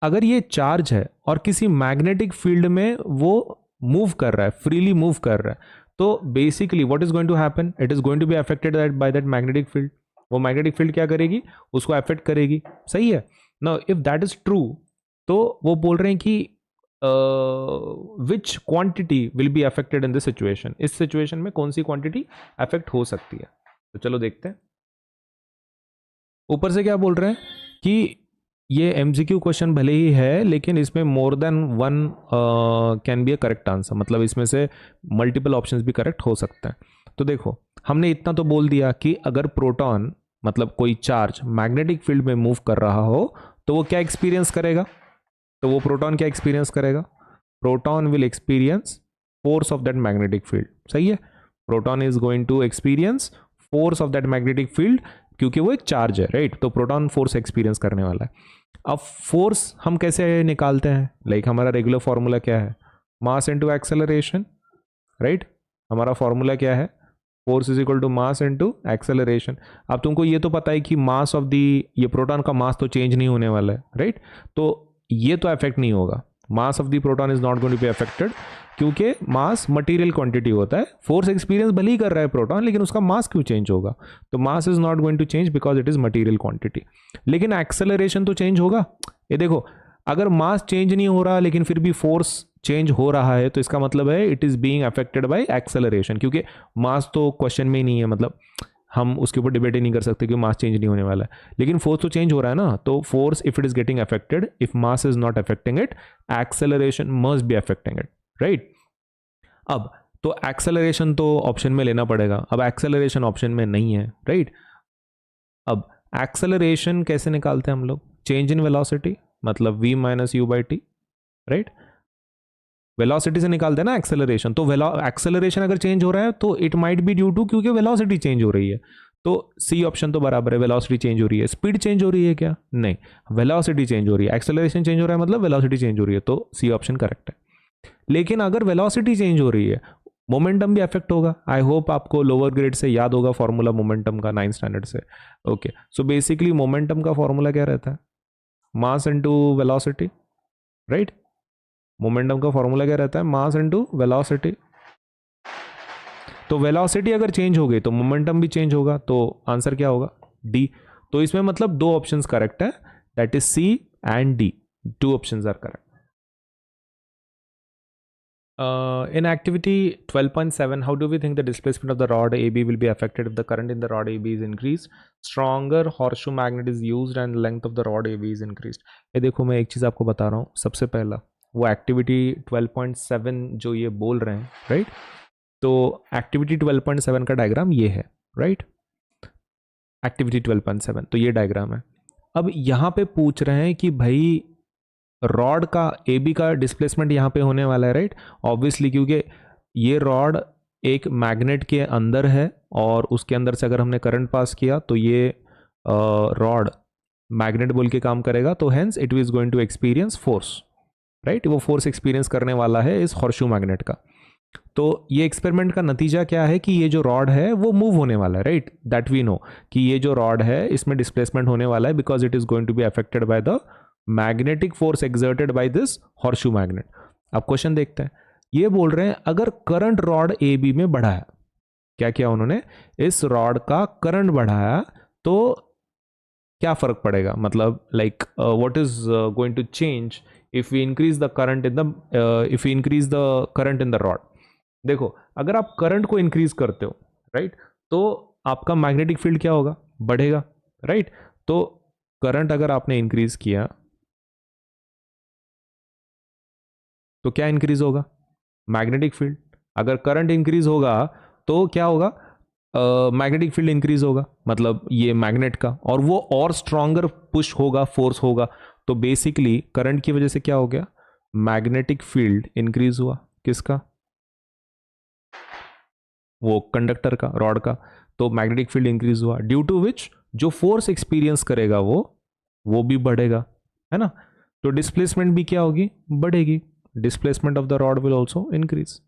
अगर ये चार्ज है और किसी मैग्नेटिक फील्ड में वो मूव कर रहा है, फ्रीली मूव कर रहा है, तो basically what is going to happen? It is going to be affected by that magnetic field. वो मैग्नेटिक फील्ड क्या करेगी? उसको अफेक्ट करेगी, सही है। Now if that is true, तो वो बोल रहे हैं कि which quantity will be affected in this situation. इस सिचुएशन में कौन सी क्वांटिटी अफेक्ट हो सकती है? तो चलो देखते हैं। ऊपर से क्या बोल रहे हैं कि ये एमसीक्यू क्वेश्चन भले ही है, लेकिन इसमें more than one can be a correct answer. मतलब इसमें से मल्टीपल ऑप्शंस भी करेक्ट हो सकते हैं। तो देखो हमने इतना तो बोल दिया कि अगर प्रोटॉन मतलब कोई चार्ज मैग्नेटिक फील्ड में मूव कर रहा हो तो वो क्या एक्सपीरियंस करेगा? तो वो प्रोटॉन क्या एक्सपीरियंस करेगा? Proton will experience force of that magnetic field, सही है। Proton is going to experience force of that magnetic field, क्योंकि वो एक चार्ज है, राइट। तो प्रोटॉन फोर्स एक्सपीरियंस करने वाला है। अब फोर्स हम कैसे निकालते हैं? लाइक हमारा रेगुलर फॉर्मूला क्या है? Mass into acceleration, right. हमारा फॉर्मूला क्या है? Force is equal to mass into acceleration. अब तुमको ये तो पता है कि मास ऑफ दी, ये प्रोटॉन का मास तो चेंज नहीं होने वाला है, राइट? तो ये तो अफेक्ट नहीं होगा, mass of the proton is not going to be affected, क्योंकि मास मटेरियल क्वांटिटी होता है। फोर्स एक्सपीरियंस भले ही कर रहा है प्रोटॉन, लेकिन उसका मास क्यों चेंज होगा? तो mass is not going to change because it is material quantity. लेकिन एक्सेलरेशन तो चेंज होगा। ये देखो, अगर मास चेंज नहीं हो रहा लेकिन फिर भी फोर्स चेंज हो रहा है, तो इसका मतलब है it is being affected by acceleration, क्योंकि मास तो क्वेश्चन में ही नहीं है, मतलब हम उसके ऊपर डिबेट ही नहीं कर सकते कि मास चेंज नहीं होने वाला है, लेकिन फोर्स तो चेंज हो रहा है ना। तो force if it is getting affected, if mass is not affecting it, acceleration must be affecting it, right? अब तो एक्सेलरेशन तो ऑप्शन में लेना पड़ेगा, अब एक्सेलरेशन ऑप्शन में नहीं है, राइट? अब एक्सेलरेशन कैसे निकालते हैं हम लोग? चेंज इन वेलोसिटी, मतलब v minus you by T, right? Velocity से निकालते हैं ना एक्सेलरेशन। तो एक्सेलरेशन अगर चेंज हो रहा है तो it might be due to, क्योंकि वेलोसिटी चेंज हो रही है। तो सी ऑप्शन तो बराबर है, वेलोसिटी चेंज हो रही है। स्पीड चेंज हो रही है क्या? नहीं, वेलोसिटी चेंज हो रही है। एक्सेलरेशन चेंज हो रहा है मतलब वेलोसिटी चेंज हो रही है, तो सी ऑप्शन करेक्ट है। लेकिन अगर वेलोसिटी चेंज हो रही है, मोमेंटम भी अफेक्ट होगा। आई होप आपको लोअर ग्रेड से याद होगा फॉर्मूला मोमेंटम का, 9th स्टैंडर्ड से। ओके, सो बेसिकली मोमेंटम का फॉर्मूला क्या रहता है? Mass into velocity, right? Momentum का फॉर्मूला क्या रहता है? Mass into velocity. तो वेलोसिटी अगर चेंज हो गई तो मोमेंटम भी चेंज होगा, तो आंसर क्या होगा? डी। तो इसमें मतलब दो ऑप्शंस करेक्ट है, that is C and D, two options are correct. In activity 12.7, how do we think the displacement of the rod AB will be affected if the current in the rod AB is increased? Stronger horseshoe magnet is used and length of the rod AB is increased. ये देखो, मैं एक चीज़ आपको बता रहा हूँ। सबसे पहला वो एक्टिविटी 12.7 जो ये बोल रहे हैं, राइट? तो एक्टिविटी 12.7 का डायग्राम ये है, राइट? एक्टिविटी 12.7 तो ये डायग्राम है। अब यहाँ पे पूछ रहे हैं कि भाई रॉड का ए बी का डिस्प्लेसमेंट यहाँ पे होने वाला है, राइट? ऑब्वियसली, क्योंकि ये रॉड एक मैग्नेट के अंदर है और उसके अंदर से अगर हमने करंट पास किया तो ये रॉड मैग्नेट बोल के काम करेगा, तो hence it is going to experience force, right? वो फोर्स एक्सपीरियंस करने वाला है इस हॉर्सशू मैग्नेट का। तो ये एक्सपेरिमेंट का नतीजा क्या है कि ये जो रॉड है वो मूव होने वाला है, राइट? दैट वी नो कि ये जो रॉड है इसमें डिस्प्लेसमेंट होने वाला है because it is going to be affected by the magnetic force exerted by this horseshoe magnet. अब क्वेश्चन देखते हैं। ये बोल रहे हैं अगर करंट रॉड ए बी में बढ़ाया, क्या किया उन्होंने? इस रॉड का करंट बढ़ाया तो क्या फर्क पड़ेगा? मतलब like what is going to change if we increase the current in the if we increase the current in the rod? देखो, अगर आप करंट को इंक्रीज करते हो, राइट, तो आपका मैग्नेटिक फील्ड क्या होगा? बढ़ेगा, राइट? तो करंट अगर आपने इंक्रीज किया तो क्या इंक्रीज होगा? Magnetic field. अगर करंट इंक्रीज होगा तो क्या होगा? मैग्नेटिक फील्ड इंक्रीज होगा, मतलब ये मैग्नेट का, और वो और स्ट्रॉन्गर पुश होगा, फोर्स होगा। तो बेसिकली करंट की वजह से क्या हो गया? मैग्नेटिक फील्ड इंक्रीज हुआ। किसका? वो कंडक्टर का, रॉड का। तो मैग्नेटिक फील्ड इंक्रीज हुआ, ड्यू टू विच जो फोर्स एक्सपीरियंस करेगा वो भी बढ़ेगा, है ना? तो डिस्प्लेसमेंट भी क्या होगी? बढ़ेगी। Displacement of the rod will also increase.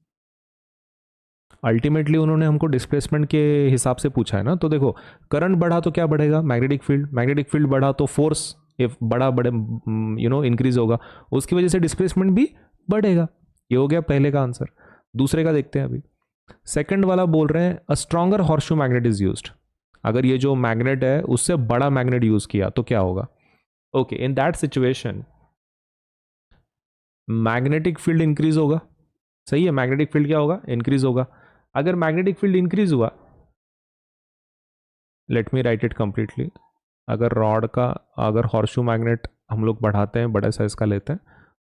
Ultimately उन्होंने हमको डिस्प्लेसमेंट के हिसाब से पूछा है ना। तो देखो, करंट बढ़ा तो क्या बढ़ेगा? Magnetic field. मैग्नेटिक फील्ड बढ़ा तो फोर्स इफ बड़े इंक्रीज होगा, उसकी वजह से डिस्प्लेसमेंट भी बढ़ेगा। ये हो गया पहले का आंसर। दूसरे का देखते हैं अभी। सेकंड वाला बोल रहे हैं a stronger horseshoe magnet is used. अगर ये जो मैग्नेट है उससे बड़ा मैग्नेट यूज किया तो क्या होगा? Okay, in that situation magnetic field increase होगा। सही है, मैग्नेटिक फील्ड क्या होगा? इंक्रीज होगा। अगर मैग्नेटिक फील्ड इंक्रीज हुआ, let me right it completely. अगर रॉड का, अगर हॉर्सशू मैग्नेट हम लोग बढ़ाते हैं, बड़े साइज का लेते हैं,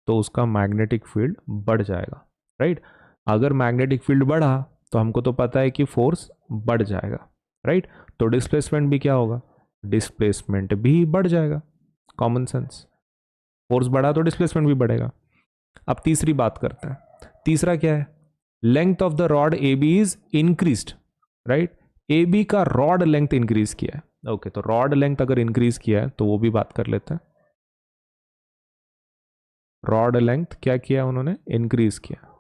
तो उसका मैग्नेटिक फील्ड बढ़ जाएगा, राइट? अगर मैग्नेटिक फील्ड बढ़ा तो हमको तो पता है कि फोर्स बढ़ जाएगा, राइट? तो डिस्प्लेसमेंट भी क्या होगा? डिस्प्लेसमेंट भी बढ़ जाएगा। कॉमन सेंस, फोर्स बढ़ा तो डिस्प्लेसमेंट भी बढ़ेगा। अब तीसरी बात करते हैं। तीसरा क्या है? Length of the rod A B is increased, right? A B का रॉड लेंथ इंक्रीज किया है। ओके, तो रॉड लेंथ अगर इंक्रीज किया है तो वो भी बात कर लेते हैं। रॉड लेंथ क्या किया उन्होंने? इंक्रीज किया।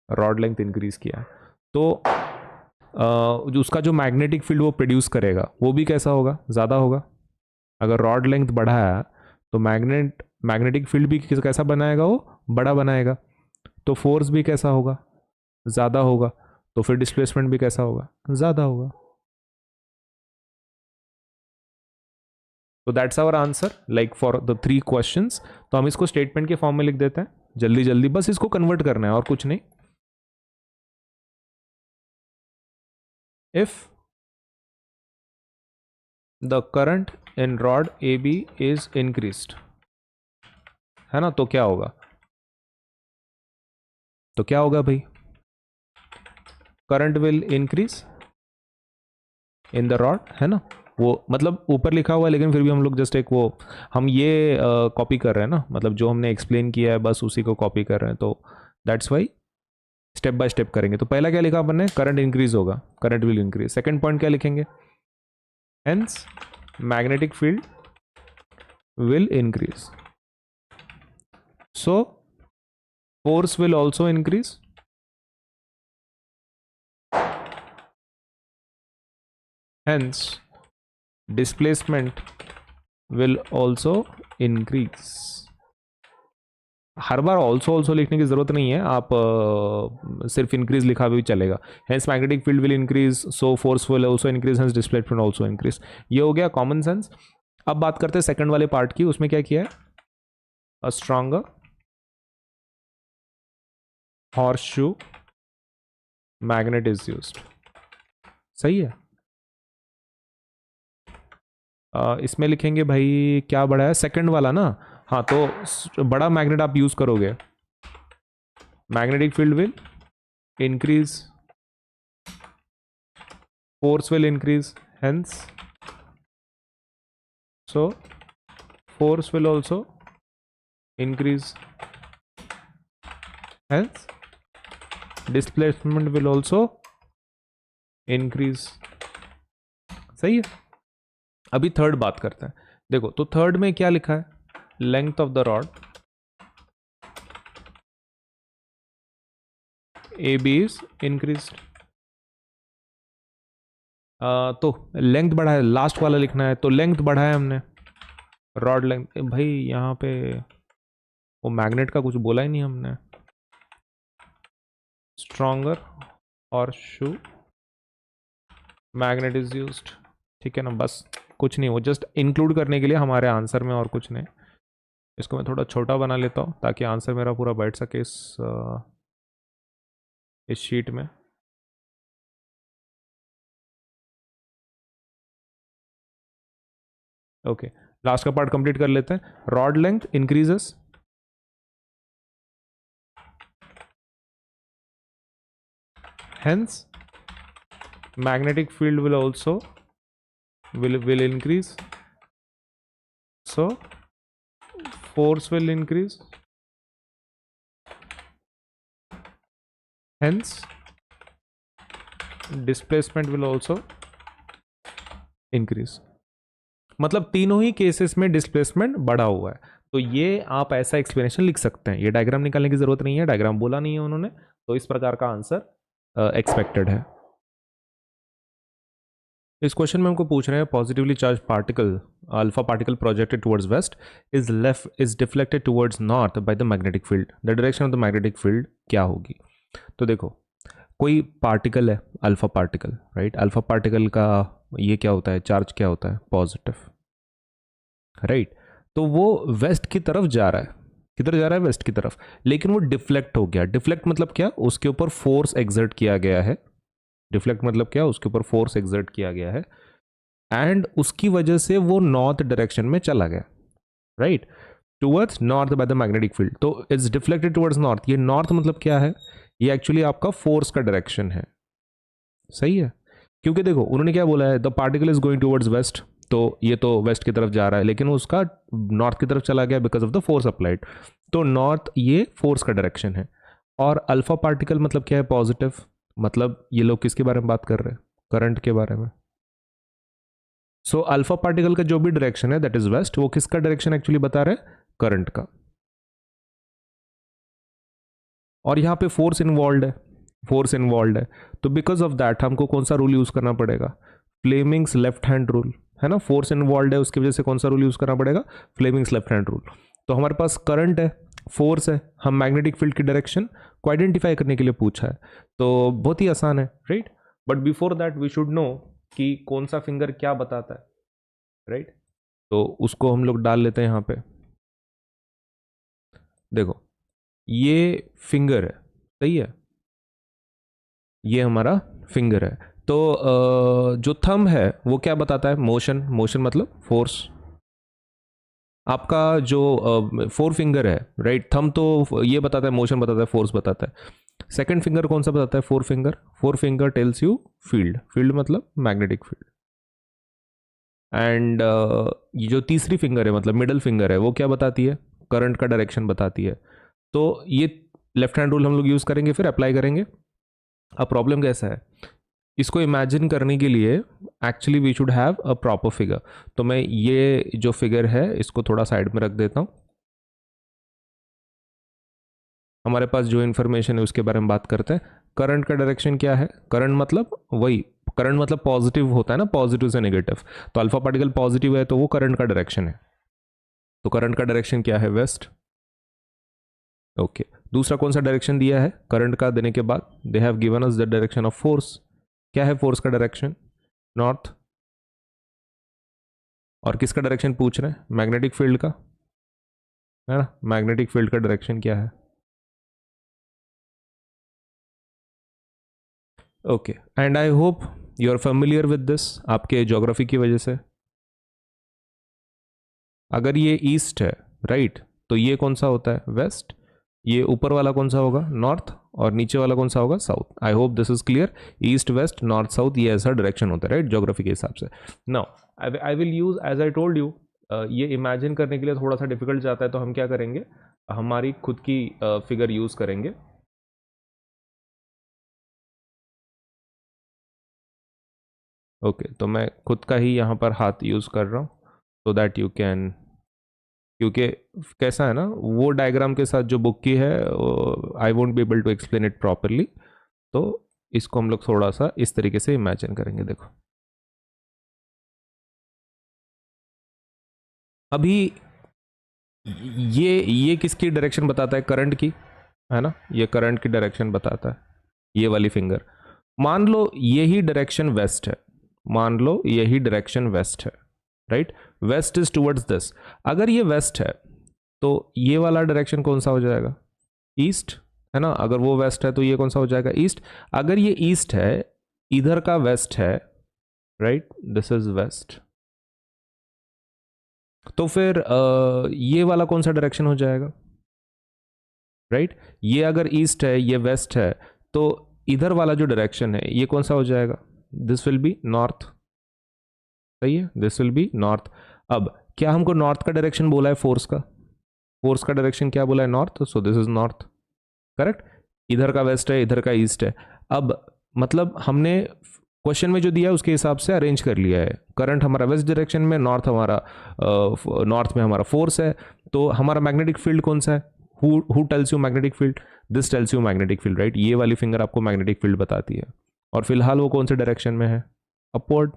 रॉड लेंथ इंक्रीज किया। तो जो उसका जो मैग्नेटिक फील्ड वो प्रोड्यूस करेगा वो भी कैसा होगा, ज़्यादा होगा। अगर रॉड लेंथ बढ़ा है तो मैग्नेटिक फील्ड भी कैसा बनाएगा, वो बड़ा बनाएगा। तो फोर्स भी कैसा होगा, ज़्यादा होगा। तो फिर डिस्प्लेसमेंट भी कैसा होगा, ज़्यादा होगा। तो that's our answer like for the 3 questions. तो हम इसको स्टेटमेंट के फॉर्म में लिख देते हैं जल्दी जल्दी, बस इसको कन्वर्ट करना है और कुछ नहीं। If the current in rod A B is increased, है ना, तो क्या होगा, तो क्या होगा भाई, current will increase in the rod, है ना। वो मतलब ऊपर लिखा हुआ है लेकिन फिर भी हम लोग जस्ट एक वो हम ये कॉपी कर रहे हैं ना, मतलब जो हमने एक्सप्लेन किया है बस उसी को कॉपी कर रहे हैं। तो that's why step by step करेंगे। तो पहला क्या लिखा अपन ने, करंट इंक्रीज होगा, current will increase. Second point क्या लिखेंगे, hence magnetic field will increase, so force will also increase, hence displacement will also increase। Her bar also लिखने की जरूरत नहीं है, आप सिर्फ इंक्रीज लिखा भी चलेगा। Hence magnetic field will increase, so force will also increase, hence displacement also increase. ये हो गया कॉमन सेंस। अब बात करते हैं सेकंड वाले पार्ट की, उसमें क्या किया है, a stronger horseshoe magnet is used. सही है। इसमें लिखेंगे भाई क्या बड़ा है, सेकंड वाला ना। हाँ, तो बड़ा मैग्नेट आप यूज करोगे, magnetic field will increase, force will increase, hence so force will also increase, hence displacement will also increase. सही है। अभी थर्ड बात करते हैं। देखो तो थर्ड में क्या लिखा है, length of the rod A B is increase. तो लेंथ बढ़ा है, लास्ट वाला लिखना है। तो लेंथ बढ़ाया हमने, रॉड लेंथ। भाई यहाँ पे वो मैग्नेट का कुछ बोला ही नहीं हमने। स्ट्रॉन्गर और शू मैग्नेट इज यूज्ड, ठीक है ना। बस कुछ नहीं, वो जस्ट इंक्लूड करने के लिए हमारे आंसर में, और कुछ नहीं। इसको मैं थोड़ा छोटा बना लेता हूँ ताकि आंसर मेरा पूरा बैठ सके इस शीट में। ओके, लास्ट का पार्ट कंप्लीट कर लेते हैं। Rod length increases, hence magnetic field will also will increase, so force will increase, hence displacement will also increase। मतलब तीनों ही केसेस में डिस्प्लेसमेंट बढ़ा हुआ है। तो ये आप ऐसा एक्सप्लेनेशन लिख सकते हैं, ये डायग्राम निकालने की जरूरत नहीं है, डायग्राम बोला नहीं है उन्होंने। तो इस प्रकार का आंसर एक्सपेक्टेड है। इस क्वेश्चन में हमको पूछ रहे हैं, positively charge particle alpha particle projected towards waste is deflected towards north bye the magnetic field, the direction of the magnetic field क्या होगी। तो देखो कोई पार्टिकल है alpha particle, right. Alpha particle का ये क्या होता है, चार्ज क्या होता है, पॉजिटिव, राइट। तो वो वेस्ट की तरफ जा रहा है, किधर जा रहा है, वेस्ट की तरफ। लेकिन वो डिफ्लेक्ट हो गया। डिफ्लेक्ट मतलब क्या, उसके ऊपर फोर्स एक्सर्ट किया गया है। डिफ्लेक्ट मतलब क्या, उसके ऊपर फोर्स एक्सर्ट किया गया है, एंड उसकी वजह से वो नॉर्थ डायरेक्शन में चला गया, right, towards north bye the magnetic field. तो इट्स डिफ्लेक्टेड टुवर्ड्स नॉर्थ। ये नॉर्थ मतलब क्या है, ये एक्चुअली आपका फोर्स का डायरेक्शन है। सही है, क्योंकि देखो उन्होंने क्या बोला है, the particle is going towards waste, तो ये तो वेस्ट की तरफ जा रहा है, लेकिन उसका नॉर्थ की तरफ चला गया because of the force applied. तो नॉर्थ ये फोर्स का डायरेक्शन है। और अल्फा पार्टिकल मतलब क्या है, पॉजिटिव। मतलब ये लोग किसके बारे में बात कर रहे हैं, करंट के बारे में। सो अल्फा पार्टिकल का जो भी डायरेक्शन है दैट इज वेस्ट, वो किसका डायरेक्शन एक्चुअली बता रहे हैं, करंट का। और यहां पे फोर्स इन्वॉल्व है। फोर्स इन्वॉल्व है, तो बिकॉज ऑफ दैट हमको कौन सा रूल यूज़ करना पड़ेगा, फ्लेमिंग्स लेफ्ट हैंड रूल, है ना, फोर्स इन्वॉल्व है उसकी वजह से कौन सा रूल यूज़ करना पड़ेगा, फ्लेमिंग्स लेफ्ट हैंड रूल। तो हमारे पास करंट है, फोर्स है, हम मैग्नेटिक फील्ड की डायरेक्शन को आइडेंटिफाई करने के लिए पूछा है, तो बहुत ही आसान है, right. But before that we should know कि कौन सा फिंगर क्या बताता है, राइट। तो उसको हम लोग डाल लेते हैं यहाँ पे। देखो ये फिंगर है, सही है, ये हमारा फिंगर है। तो जो थंब है वो क्या बताता है, मोशन, मोशन मतलब फोर्स। आपका जो फोर फिंगर है, राइट, थंब तो ये बताता है मोशन, बताता है फोर्स बताता है। सेकंड फिंगर कौन सा बताता है, four finger tells you field, field मतलब मैग्नेटिक फील्ड। एंड ये जो तीसरी फिंगर है मतलब मिडल फिंगर है वो क्या बताती है, करंट का डायरेक्शन बताती है। तो ये लेफ्ट हैंड रूल हम लोग यूज़ करेंगे, फिर अप्लाई करेंगे। अब प्रॉब्लम कैसा है, इसको इमेजिन करने के लिए actually we should have a proper figure. तो मैं ये जो फिगर है इसको थोड़ा साइड में रख देता हूँ। हमारे पास जो इन्फॉर्मेशन है उसके बारे में बात करते हैं। करंट का डायरेक्शन क्या है, करंट मतलब वही, करंट मतलब पॉजिटिव होता है ना, पॉजिटिव से नेगेटिव, तो अल्फा पार्टिकल पॉजिटिव है तो वो करंट का डायरेक्शन है। तो करंट का डायरेक्शन क्या है, वेस्ट। ओके, दूसरा कौन सा डायरेक्शन दिया है करंट का देने के बाद, they have given us the direction of force. क्या है फोर्स का डायरेक्शन, नॉर्थ। और किसका डायरेक्शन पूछ रहे हैं, मैग्नेटिक फील्ड का, है ना, मैग्नेटिक फील्ड का डायरेक्शन क्या है। Okay, and I hope you are familiar with this, आपके ज्योग्राफी की वजह से। अगर ये ईस्ट है, राइट, तो ये कौन सा होता है, वेस्ट। ये ऊपर वाला कौन सा होगा, नॉर्थ, और नीचे वाला कौन सा होगा, south. I hope this is clear. East west north south ये ऐसा डायरेक्शन होता है, राइट, ज्योग्राफी के हिसाब से। Now I will use as I told you, ये इमेजिन करने के लिए थोड़ा सा डिफिकल्ट जाता है, तो हम क्या करेंगे, हमारी खुद की फिगर यूज करेंगे। ओके, तो मैं खुद का ही यहाँ पर हाथ यूज कर रहा हूँ सो दैट यू कैन, क्योंकि कैसा है ना, वो डायग्राम के साथ जो बुक की है I won't be able to explain it properly, तो इसको हम लोग थोड़ा सा इस तरीके से इमेजिन करेंगे। देखो अभी ये किसकी डायरेक्शन बताता है, करंट की, है ना, ये करंट की डायरेक्शन बताता है, ये वाली फिंगर। मान लो यही डायरेक्शन वेस्ट है, मान लो यही डायरेक्शन वेस्ट है, right, west is towards this. अगर ये वेस्ट है तो ये वाला डायरेक्शन कौन सा हो जाएगा, ईस्ट, है ना। अगर वो वेस्ट है तो ये कौन सा हो जाएगा, ईस्ट। अगर ये ईस्ट है, इधर का वेस्ट है, राइट, दिस इज वेस्ट, तो फिर ये वाला कौन सा डायरेक्शन हो जाएगा, राइट। ये अगर ईस्ट है, ये वेस्ट है, तो इधर वाला जो डायरेक्शन है ये कौन सा हो जाएगा, दिस विल बी नॉर्थ, सही है, दिस विल बी नॉर्थ। अब क्या हमको नॉर्थ का डायरेक्शन बोला है फोर्स का, फोर्स का डायरेक्शन क्या बोला है, north, so this is north, correct. इधर का वेस्ट है, इधर का ईस्ट है। अब मतलब हमने क्वेश्चन में जो दिया है उसके हिसाब से अरेंज कर लिया है। करंट हमारा वेस्ट डायरेक्शन में, नॉर्थ हमारा नॉर्थ में हमारा फोर्स है, तो हमारा मैग्नेटिक फील्ड कौन सा है, who tells you magnetic field, this tells you magnetic field, right. ये वाली फिंगर आपको मैग्नेटिक फील्ड बताती है। और फिलहाल वो कौन से डायरेक्शन में है, अपवर्ड,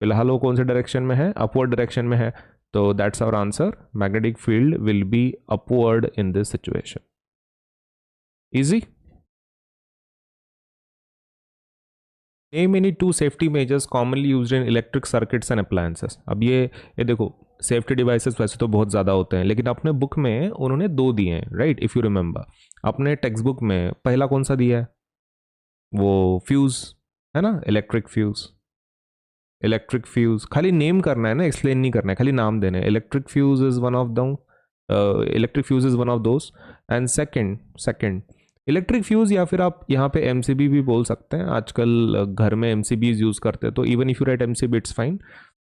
फिलहाल वो कौन से डायरेक्शन में है, अपवर्ड डायरेक्शन में है। तो that's our answer, magnetic field will be upward in this situation. Easy. Name any two safety measures commonly used in electric circuits and appliances। अब ये देखो, सेफ्टी डिवाइसेस वैसे तो बहुत ज़्यादा होते हैं, लेकिन अपने बुक में उन्होंने दो दिए हैं, राइट, इफ़ यू रिमेंबर। अपने टेक्स्ट बुक में पहला कौन सा दिया है, वो फ्यूज़, है ना, इलेक्ट्रिक फ्यूज़। इलेक्ट्रिक फ्यूज़ खाली नेम करना है ना, एक्सप्लेन नहीं करना है, खाली नाम देना है। Electric fuse is one of the electric fuse is one of those. And second electric fuse, या फिर आप यहाँ पे एमसीबी भी बोल सकते हैं, आजकल घर में एमसीबीज यूज़ करते हैं, तो even if you right MCB it's fine.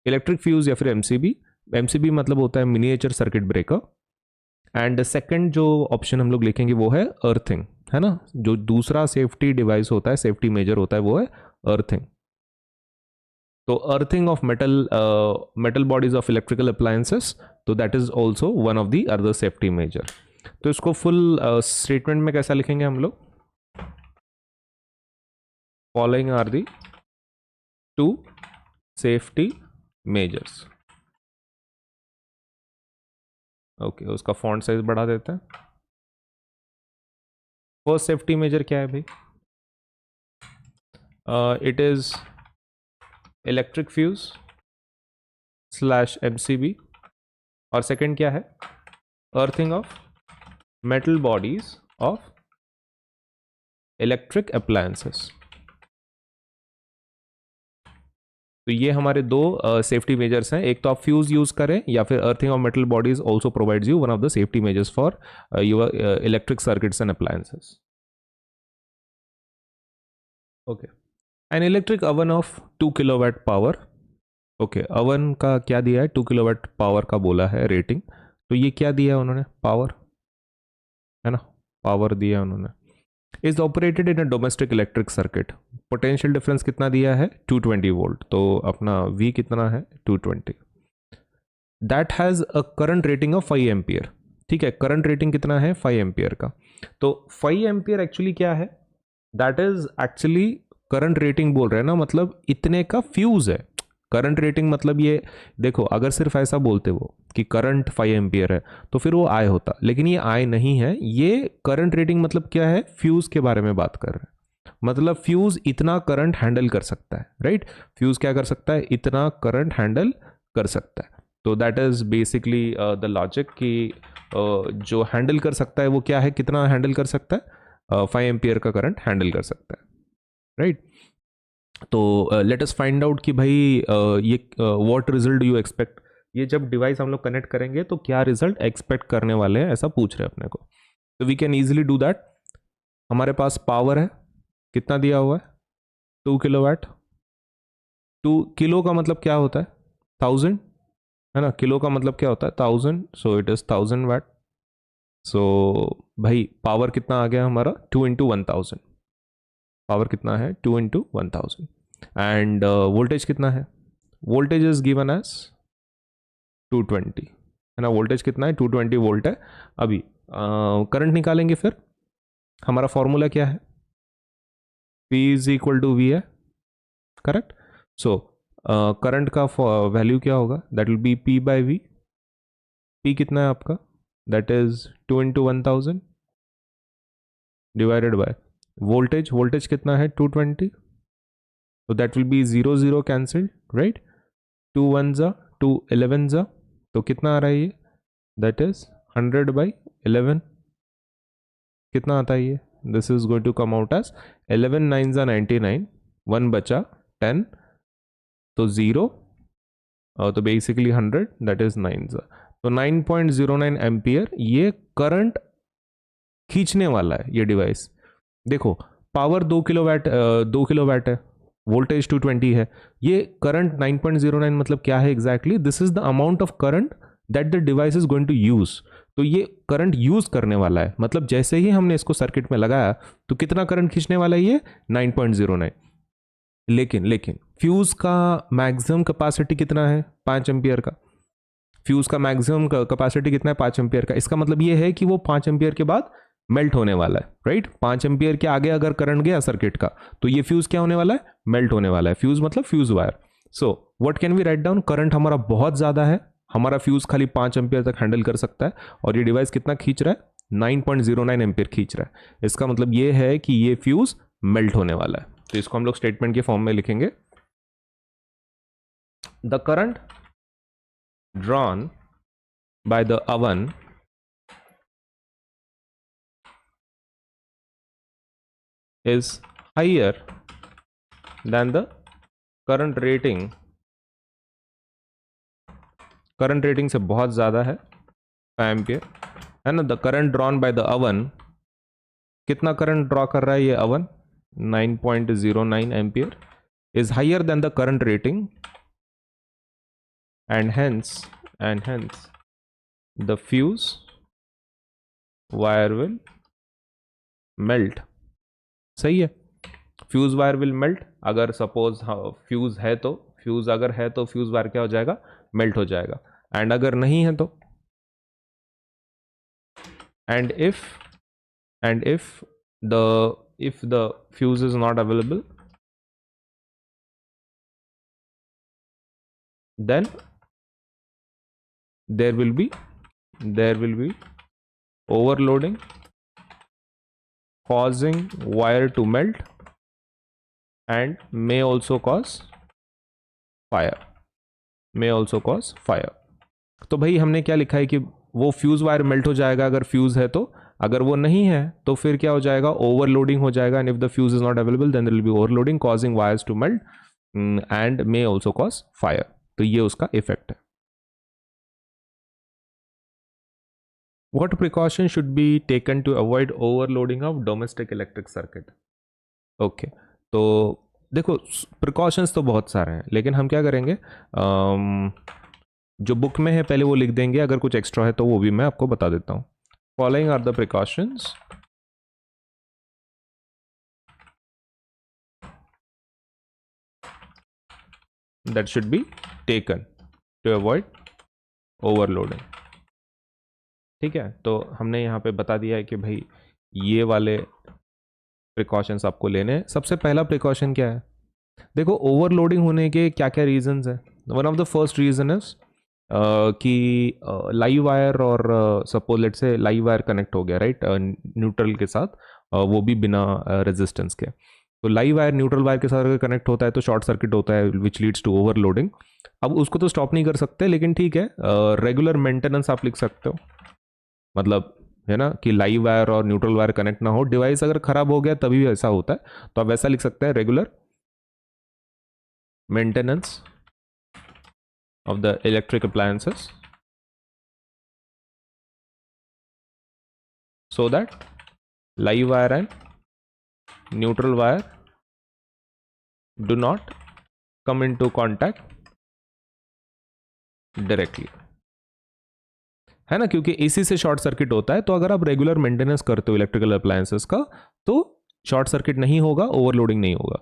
Electric fuse या फिर एमसीबी, एमसीबी मतलब होता है miniature circuit breaker. And second जो ऑप्शन हम लोग लिखेंगे वो है अर्थिंग, है ना। जो दूसरा सेफ्टी डिवाइस होता है, सेफ्टी मेजर होता है, वो है अर्थिंग। तो earthing of metal bodies of electrical appliances, तो that is also one of the other safety measure. तो इसको फुल स्टेटमेंट में कैसा लिखेंगे हम लोग, following are the 2 safety measures. Okay, उसका फॉन्ट साइज बढ़ा देते हैं। फर्स्ट सेफ्टी मेजर क्या है भाई? It is electric fuse slash MCB। और सेकंड क्या है? Earthing of metal bodies of electric appliances. तो ये हमारे दो सेफ्टी मेजर्स हैं। एक तो आप फ्यूज यूज करें या फिर earthing of metal bodies also provides you one of the safety measures for your electric circuits and appliances. Okay, an electric oven of 2 kilowatt power. Okay, oven का क्या दिया है? 2 किलोवाट पावर का बोला है रेटिंग। तो ये क्या दिया है उन्होंने? पावर, है ना, पावर दिया है उन्होंने। Is operated in a domestic electric circuit. Potential difference कितना दिया है? 220 वोल्ट। तो अपना V कितना है? 220। That has a current rating of 5 ampere. ठीक है, करंट रेटिंग कितना है? 5 एम्पियर का। तो 5 एम्पियर एक्चुअली क्या है? That is actually current rating बोल रहे हैं ना, मतलब इतने का फ्यूज है। करंट रेटिंग मतलब ये देखो, अगर सिर्फ ऐसा बोलते वो कि करंट 5 एम्पियर है तो फिर वो आई होता, लेकिन ये आई नहीं है। ये करंट रेटिंग मतलब क्या है? फ्यूज के बारे में बात कर रहे हैं। मतलब फ्यूज इतना करंट हैंडल कर सकता है, राइट? फ्यूज क्या कर सकता है? इतना करंट हैंडल कर सकता है। तो that is basically the logic कि जो हैंडल कर सकता है वो क्या है? कितना हैंडल कर सकता है? 5 एम्पियर का करंट हैंडल कर सकता है, राइट? तो लेट अस फाइंड आउट कि भाई ये व्हाट रिजल्ट यू एक्सपेक्ट। ये जब डिवाइस हम लोग कनेक्ट करेंगे तो क्या रिजल्ट एक्सपेक्ट करने वाले हैं, ऐसा पूछ रहे हैं अपने को। तो we can easily do that. हमारे पास पावर है, कितना दिया हुआ है? 2 किलोवाट। 2 किलो का मतलब क्या होता है? 1000, है ना? किलो का मतलब क्या होता है? 1000। सो इट इज 1000 वाट। सो भाई पावर कितना आ गया हमारा? 2 इंटू 1000। पावर कितना है? 2 इंटू 1000। एंड वोल्टेज कितना है? वोल्टेज इज गिवन एज 220, है ना? वोल्टेज कितना है? 220 वोल्ट है। अभी करंट निकालेंगे, फिर हमारा फॉर्मूला क्या है? P is equal to V है, करेक्ट? सो करंट का वैल्यू क्या होगा? That will be P by V। P कितना है आपका? That is 2 into 1000 divided by voltage. Voltage कितना है? 220। तो that will be 0 0 cancel, right? 2 1 जा 2 11 जा, तो कितना आ रहा है ये? That is 100 by 11। कितना आता है ये? This is going to come out as 11 9 जा 99, 1 बचा 10, तो 0, तो बेसिकली 100, दैट इज 9 जा, तो 9.09 एम्पियर ये करंट खींचने वाला है ये डिवाइस। देखो, पावर 2 किलोवाट 2 किलोवाट है, वोल्टेज 220 है, ये करंट 9.09 मतलब क्या है exactly? This is the amount of current that the device is going to use. तो ये करंट यूज करने वाला है, मतलब जैसे ही हमने इसको सर्किट में लगाया तो कितना करंट खींचने वाला है ये? 9.09। लेकिन फ्यूज का मैक्सिमम कैपेसिटी कितना है? 5 एम्पियर का। फ्यूज का मैक्सिमम कैपेसिटी कितना है? 5 एम्पियर का। इसका मतलब ये है कि वो 5 एम्पियर के बाद मेल्ट होने वाला है, राइट? 5 एम्पियर के आगे अगर करंट गया सर्किट का तो ये फ्यूज क्या होने वाला है? मेल्ट होने वाला है। फ्यूज मतलब fuse wire. So what can we write down? Current हमारा बहुत ज्यादा है, हमारा फ्यूज खाली 5 एम्पियर तक हैंडल कर सकता है, और ये डिवाइस कितना खींच रहा है? 9.09 एम्पियर खींच रहा है। इसका मतलब ये है कि ये फ्यूज मेल्ट होने वाला है। तो इसको हम लोग स्टेटमेंट के फॉर्म में लिखेंगे। The current drawn by the oven is higher than the current rating। Current rating से बहुत ज़्यादा है 5 एम्पियर, है ना? The current drawn by the oven, कितना करंट ड्रॉ कर रहा है ये oven? 9.09 ampere, is higher than the current rating, and hence the fuse wire will melt. सही है, फ्यूज वायर विल मेल्ट। अगर सपोज फ्यूज है तो फ्यूज अगर है तो फ्यूज वायर क्या हो जाएगा? मेल्ट हो जाएगा। एंड अगर नहीं है तो, and if the fuse is not available, then there will be overloading causing wire to melt and may also cause fire. तो भाई हमने क्या लिखा है कि वो फ्यूज वायर मेल्ट हो जाएगा अगर फ्यूज है, तो अगर वो नहीं है तो फिर क्या हो जाएगा, ओवरलोडिंग हो जाएगा, and if the fuse is not available then there will be overloading causing wires to melt and may also cause fire. तो ये उसका इफेक्ट है. What precautions should be taken to avoid overloading of domestic electric circuit? Okay तो देखो precautions तो बहुत सारे हैं, लेकिन हम क्या करेंगे, जो बुक में है पहले वो लिख देंगे, अगर कुछ एक्स्ट्रा है तो वो भी मैं आपको बता देता हूँ. Following are the precautions that should be taken to avoid overloading. ठीक है, तो हमने यहाँ पे बता दिया है कि भाई ये वाले प्रिकॉशंस आपको लेने हैं. सबसे पहला प्रिकॉशन क्या है, देखो ओवरलोडिंग होने के क्या क्या रीजंस हैं. One of the first reason is कि लाइव वायर और सपोज लेट से लाइव वायर कनेक्ट हो गया राइट न्यूट्रल के साथ, वो भी बिना रेजिस्टेंस के. तो लाइव वायर न्यूट्रल वायर के साथ अगर कनेक्ट होता है तो शॉर्ट सर्किट होता है विच लीड्स टू ओवरलोडिंग. अब उसको तो स्टॉप नहीं कर सकते, लेकिन ठीक है रेगुलर मेंटेनेंस आप लिख सकते हो. मतलब है ना कि लाइव वायर और न्यूट्रल वायर कनेक्ट ना हो, डिवाइस अगर खराब हो गया तभी ऐसा होता है, तो आप वैसा लिख सकते हैं regular maintenance of the electric appliances so that live wire and neutral wire do not come into contact directly. है ना, क्योंकि इसी से शॉर्ट सर्किट होता है. तो अगर आप रेगुलर मेंटेनेंस करते हो इलेक्ट्रिकल अप्लायंसेस का तो शॉर्ट सर्किट नहीं होगा, ओवरलोडिंग नहीं होगा.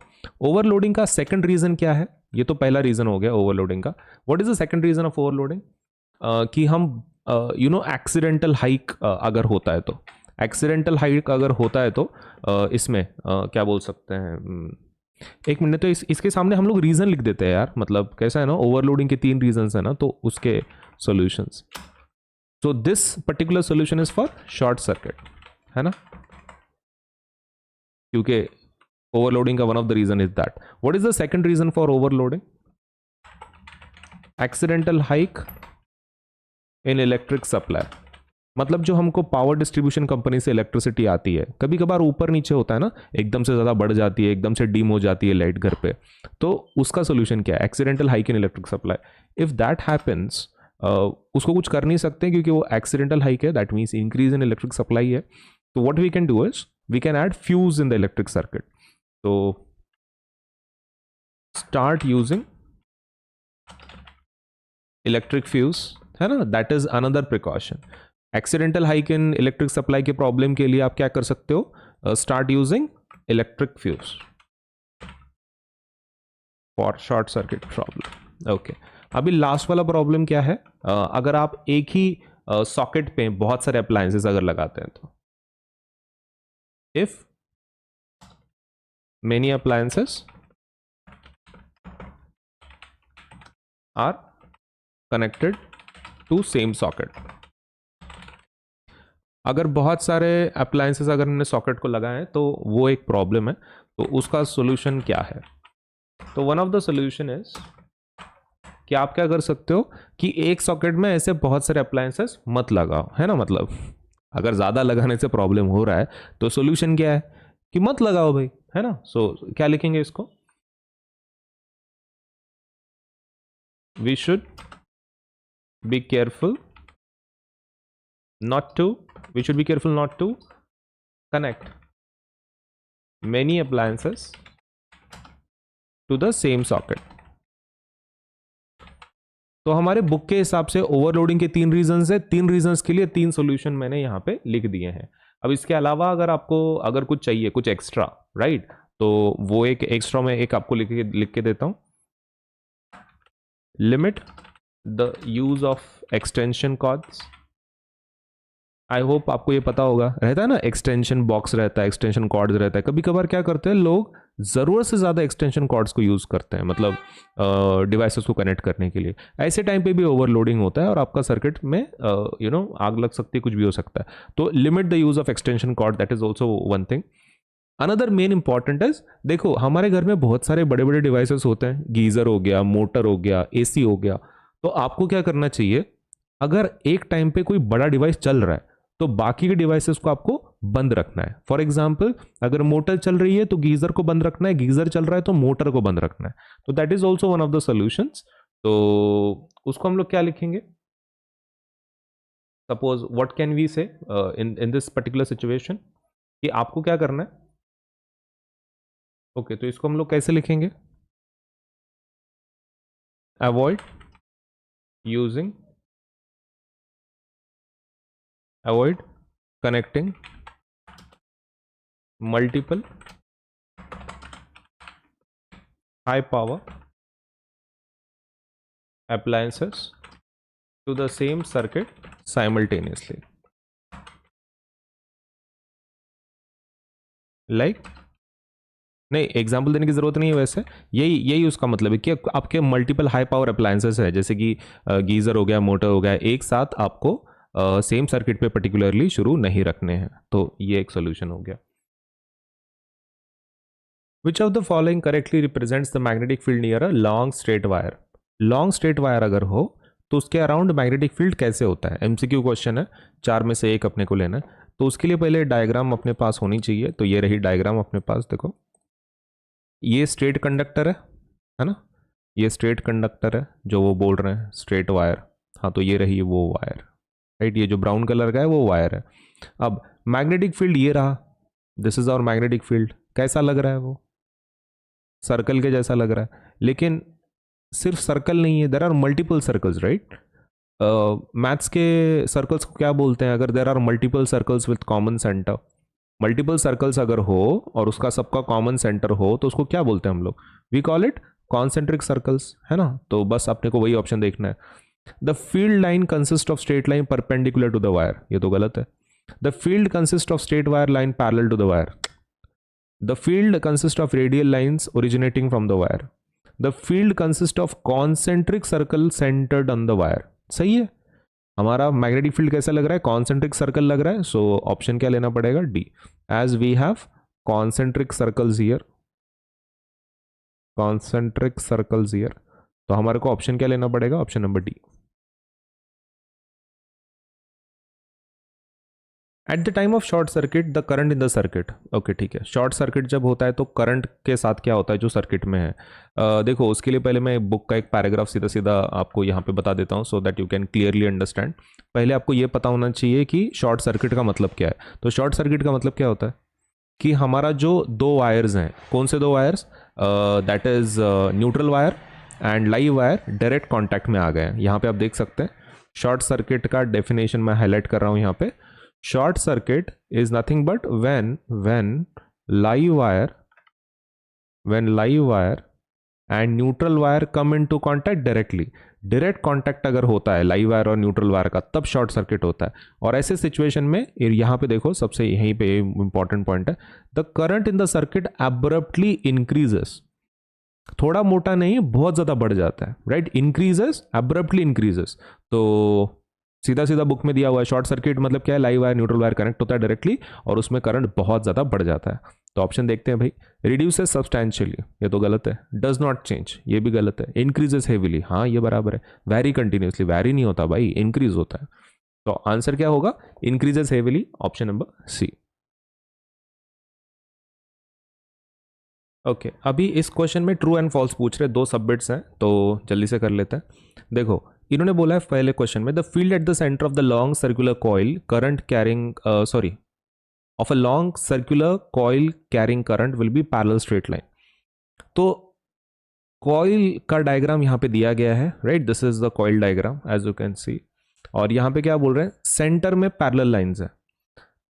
ओवरलोडिंग का सेकंड रीजन क्या है, ये तो पहला रीजन हो गया ओवरलोडिंग का. What is the second reason of overloading, कि हम एक्सीडेंटल हाइक अगर होता है, तो एक्सीडेंटल हाइक अगर होता है तो इसमें क्या बोल सकते हैं, एक मिनट, तो इसके सामने हम लोग रीजन लिख देते हैं यार. मतलब कैसा है ना, ओवरलोडिंग के 3 रीजंस है ना, तो उसके solutions. So this particular solution is for short circuit, है ना, क्योंकि overloading का one of the reason is that. What is the second reason for overloading? Accidental hike in electric supply. मतलब जो हमको पावर डिस्ट्रीब्यूशन कंपनी से electricity आती है, कभी कभार ऊपर नीचे होता है ना, एकदम से ज़्यादा बढ़ जाती है, एकदम से डिम हो जाती है लाइट घर पे, तो उसका सोल्यूशन क्या है, accidental hike in electric supply. If that happens, उसको कुछ कर नहीं सकते क्योंकि वो एक्सीडेंटल हाइक है, that means increase in electric supply है. तो what we can do is we can add fuse in the electric circuit. तो स्टार्ट यूजिंग इलेक्ट्रिक फ्यूज, है ना, that is another precaution. Accidental hike in electric supply के problem के लिए आप क्या कर सकते हो, start using electric fuse for short circuit problem. Okay, अभी लास्ट वाला प्रॉब्लम क्या है, अगर आप एक ही सॉकेट पे बहुत सारे अप्लायंसेस अगर लगाते हैं, तो if many appliances are connected to same socket. अगर बहुत सारे अप्लायंसेस अगर हमने सॉकेट को लगाए हैं तो वो एक प्रॉब्लम है. तो उसका सोल्यूशन क्या है, तो one of the solution is कि आप क्या कर सकते हो कि एक सॉकेट में ऐसे बहुत सारे अप्लायंसेस मत लगाओ, है ना. मतलब अगर ज़्यादा लगाने से प्रॉब्लम हो रहा है तो सोल्यूशन क्या है कि मत लगाओ भाई, है ना. सो क्या लिखेंगे इसको, we should be careful not to we should be careful not to connect many appliances to the same socket. तो हमारे बुक के हिसाब से ओवरलोडिंग के 3 रीजंस है, 3 रीजंस के लिए 3 सॉल्यूशन मैंने यहाँ पे लिख दिए हैं. अब इसके अलावा अगर आपको अगर कुछ चाहिए कुछ एक्स्ट्रा राइट, तो वो एक एक्स्ट्रा में एक आपको लिख के देता हूँ. Limit the use of extension cords. I hope आपको ये पता होगा, रहता है ना एक्सटेंशन बॉक्स रहता है, एक्सटेंशन कॉर्ड्स रहता है. कभी कभार क्या करते हैं लोग ज़रूरत से ज़्यादा एक्सटेंशन कॉर्ड्स को यूज़ करते हैं, मतलब डिवाइसेस को कनेक्ट करने के लिए। ऐसे टाइम पे भी ओवरलोडिंग होता है और आपका सर्किट में आग लग सकती है, कुछ भी हो सकता है। तो limit the use of extension cord, that is also one thing. Another main important is, देखो हमारे घर में बहुत सारे बड़े बड़े डिवाइसेस होते हैं, गीजर हो गया, मोटर हो गया, एसी हो गया। तो आपको क्या करना चाहिए, अगर एक टाइम पे कोई बड़ा डिवाइस चल रहा है तो बाकी के डिवाइसेस को आपको बंद रखना है। फॉर एग्जाम्पल, अगर मोटर चल रही है तो गीजर को बंद रखना है, गीजर चल रहा है तो मोटर को बंद रखना है। तो that is also one of the solutions. तो उसको हम लोग क्या लिखेंगे, सपोज व्हाट कैन वी से इन दिस पर्टिकुलर सिचुएशन, कि आपको क्या करना है। ओके, तो इसको हम लोग कैसे लिखेंगे, avoid using, avoid connecting multiple high power appliances to the same circuit simultaneously, like नहीं, एग्जाम्पल देने की जरूरत नहीं है, वैसे यही यही उसका मतलब है कि आपके मल्टीपल हाई पावर अप्लायंसेस है, जैसे कि गीजर हो गया, मोटर हो गया, एक साथ आपको सेम सर्किट पे पर्टिकुलरली शुरू नहीं रखने हैं। तो ये एक सोल्यूशन हो गया। Which of the following correctly represents the magnetic field near a long straight wire? Long straight wire अगर हो तो उसके अराउंड मैग्नेटिक फील्ड कैसे होता है? एमसीक्यू क्वेश्चन है, 4 में से एक अपने को लेना है। तो उसके लिए पहले डायग्राम अपने पास होनी चाहिए। तो ये रही डायग्राम अपने पास, देखो ये स्ट्रेट कंडक्टर है ना, ये स्ट्रेट कंडक्टर है जो वो बोल रहे हैं स्ट्रेट वायर। हाँ, तो ये रही वो वायर, राइट, ये जो ब्राउन कलर का है वो वायर है। अब मैग्नेटिक फील्ड ये रहा, this is our magnetic field. कैसा लग रहा है वो? सर्कल के जैसा लग रहा है, लेकिन सिर्फ सर्कल नहीं है, there are multiple circles, right. Maths के सर्कल्स को क्या बोलते हैं? अगर there are multiple circles with common centre, multiple circles अगर हो और उसका सबका कॉमन सेंटर हो तो उसको क्या बोलते हैं हम लोग? We call it concentric circles, है ना। तो बस अपने को वही ऑप्शन देखना है। The field line consist of straight line perpendicular to the wire, ये तो गलत है। The field consist of straight wire line parallel to the wire. The field consists of radial lines originating from the wire. The field consists of concentric circle centered on the wire. सही है। हमारा magnetic field कैसा लग रहा है? Concentric circle लग रहा है। सो ऑप्शन क्या लेना पड़ेगा? D, as we have concentric circles here, concentric circles here. तो हमारे को ऑप्शन क्या लेना पड़ेगा? Option number D. At the time of short circuit the current in the circuit. Okay, ठीक है। शॉर्ट सर्किट जब होता है तो करंट के साथ क्या होता है जो सर्किट में है? देखो, उसके लिए पहले मैं बुक का एक पैराग्राफ सीधा सीधा आपको यहाँ पे बता देता हूँ, so that you can clearly understand. पहले आपको ये पता होना चाहिए कि शॉर्ट सर्किट का मतलब क्या है। तो शॉर्ट सर्किट का मतलब क्या होता है कि हमारा जो दो वायर्स हैं, कौन से दो wires? That is neutral wire and live wire direct contact में आ गए हैं। यहाँ पे आप देख सकते हैं शॉर्ट सर्किट का डेफिनेशन मैं हाईलाइट कर रहा हूँ यहाँ पे। Short circuit is nothing but when live wire and neutral wire come into contact directly. Direct contact अगर होता है लाइव वायर और न्यूट्रल वायर का, तब शॉर्ट सर्किट होता है। और ऐसे सिचुएशन में यहाँ पे देखो, सबसे यहीं पे इंपॉर्टेंट पॉइंट है, the current in the circuit abruptly increases. थोड़ा मोटा नहीं, बहुत ज्यादा बढ़ जाता है, राइट। Increases, abruptly increases. तो सीधा सीधा बुक में दिया हुआ है, शॉर्ट सर्किट मतलब क्या है? Live wire neutral wire connect होता है डायरेक्टली और उसमें करंट बहुत ज्यादा बढ़ जाता है। तो ऑप्शन देखते हैं भाई, रिड्यूसेस सब्सटैंशियली, ये तो गलत है। डज नॉट चेंज, ये भी गलत है। इंक्रीजेस हेविली, हाँ ये बराबर है। वैरी कंटिन्यूसली, वैरी नहीं होता भाई, इंक्रीज होता है। तो आंसर क्या होगा? Increases heavily, option number C. Okay, अभी इस क्वेश्चन में ट्रू एंड फॉल्स पूछ रहे, 2 सबबिट्स हैं तो जल्दी से कर लेते हैं। देखो, इन्होंने बोला है पहले क्वेश्चन में, the field at the centre of the long circular coil current carrying of a long circular coil carrying current will be parallel straight line. तो कॉइल का डायग्राम यहाँ पे दिया गया है, right. This is the coil diagram as you can see. और यहाँ पे क्या बोल रहे हैं? सेंटर में पैरेलल लाइंस है।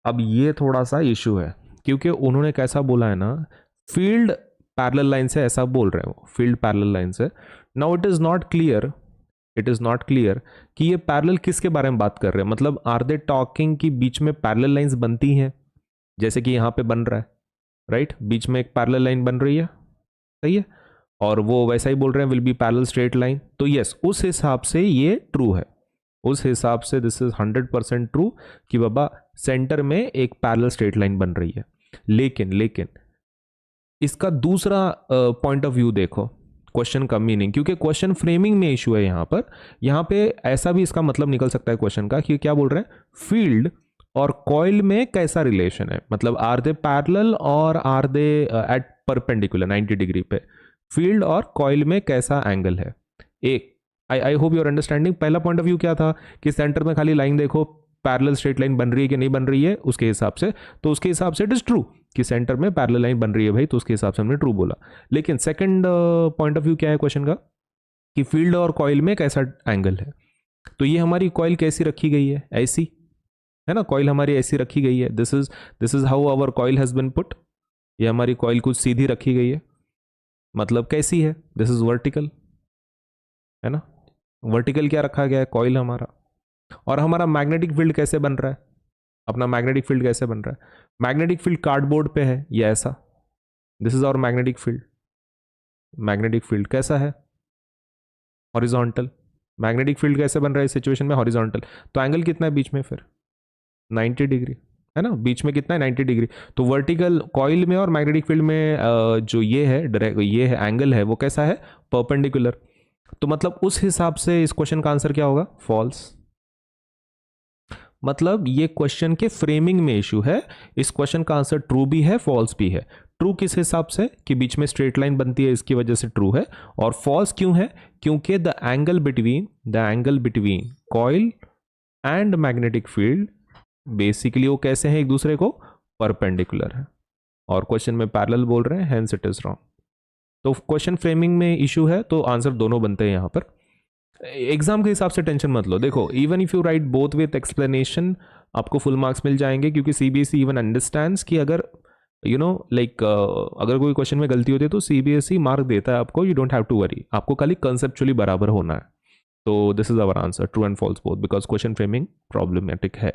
अब ये थोड़ा सा इशू है, क्योंकि उन्होंने कैसा बोला है ना, फील्ड पैरेलल लाइन से, ऐसा बोल रहे हैं वो, फील्ड पैरेलल लाइन से। Now it is not clear कि ये पैरेलल किसके बारे में बात कर रहे हैं। मतलब आर दे टॉकिंग कि बीच में पैरेलल लाइंस बनती हैं, जैसे कि यहाँ पे बन रहा है, राइट, बीच में एक पैरेलल लाइन बन रही है, सही है, और वो वैसा ही बोल रहे हैं will be parallel straight line, तो यस उस हिसाब से ये ट्रू है, उस हिसाब से दिस इज 100% ट्रू कि बाबा सेंटर में एक पैरेलल स्ट्रेट लाइन बन रही है। लेकिन इसका दूसरा पॉइंट ऑफ व्यू देखो, क्वेश्चन का मीनिंग, क्योंकि क्वेश्चन फ्रेमिंग में इशू है यहाँ पे ऐसा भी इसका मतलब निकल सकता है क्वेश्चन का कि क्या बोल रहे हैं, फील्ड और कॉइल में कैसा रिलेशन है, मतलब आर दे पैरेलल और are they at perpendicular 90 degree पे, फील्ड और कॉइल में कैसा एंगल है। एक आई होप यूर अंडरस्टैंडिंग। पहला पॉइंट ऑफ व्यू क्या था कि सेंटर में खाली लाइन देखो, पैरेलल स्ट्रेट लाइन बन रही है कि नहीं बन रही है उसके हिसाब से, तो उसके हिसाब से इट इज ट्रू कि सेंटर में पैरेलल लाइन बन रही है भाई, तो उसके हिसाब से हमने ट्रू बोला। लेकिन सेकंड पॉइंट ऑफ व्यू क्या है क्वेश्चन का कि फील्ड और कॉइल में कैसा एंगल है, तो ये हमारी कॉइल कैसी रखी गई है, ऐसी है ना, कॉइल हमारी ऐसी रखी गई है, this is how our coil has been put, ये हमारी कॉइल कुछ सीधी रखी गई है, मतलब कैसी है, दिस इज वर्टिकल, है ना, वर्टिकल क्या रखा गया है, कॉइल हमारा। और हमारा मैग्नेटिक फील्ड कैसे बन रहा है, अपना मैग्नेटिक फील्ड कैसे बन रहा है, मैग्नेटिक फील्ड कार्डबोर्ड पे है या ऐसा, this is our magnetic field, magnetic field कैसा है, हॉरिजॉन्टल, मैग्नेटिक फील्ड कैसे बन रहा है इस सिचुएशन में, हॉरिजॉन्टल, तो एंगल कितना है बीच में फिर 90 डिग्री, है ना, बीच में कितना है 90 डिग्री, तो वर्टिकल कॉइल में और मैग्नेटिक फील्ड में जो ये है एंगल है वो कैसा है, परपेंडिकुलर, तो मतलब उस हिसाब से इस क्वेश्चन का आंसर क्या होगा, फॉल्स। मतलब ये क्वेश्चन के फ्रेमिंग में इशू है, इस क्वेश्चन का आंसर ट्रू भी है फॉल्स भी है। ट्रू किस हिसाब से कि बीच में स्ट्रेट लाइन बनती है इसकी वजह से ट्रू है, और फॉल्स क्यों है, क्योंकि the angle between coil and magnetic field basically वो कैसे हैं एक दूसरे को, परपेंडिकुलर है, और क्वेश्चन में पैरेलल बोल रहे हैं, हेंस इट इज रॉन्ग। तो क्वेश्चन फ्रेमिंग में इशू है, तो आंसर दोनों बनते हैं यहाँ पर। एग्जाम के हिसाब से टेंशन मत लो, देखो even if you right both with explanation आपको फुल मार्क्स मिल जाएंगे, क्योंकि सीबीएसई इवन अंडरस्टैंड्स कि अगर यू नो लाइक अगर कोई क्वेश्चन में गलती होती है तो सीबीएसई मार्क देता है आपको, you don't have to worry, आपको खाली कंसेप्चुअली बराबर होना है। तो this is our answer, true and false both, because question framing problematic है।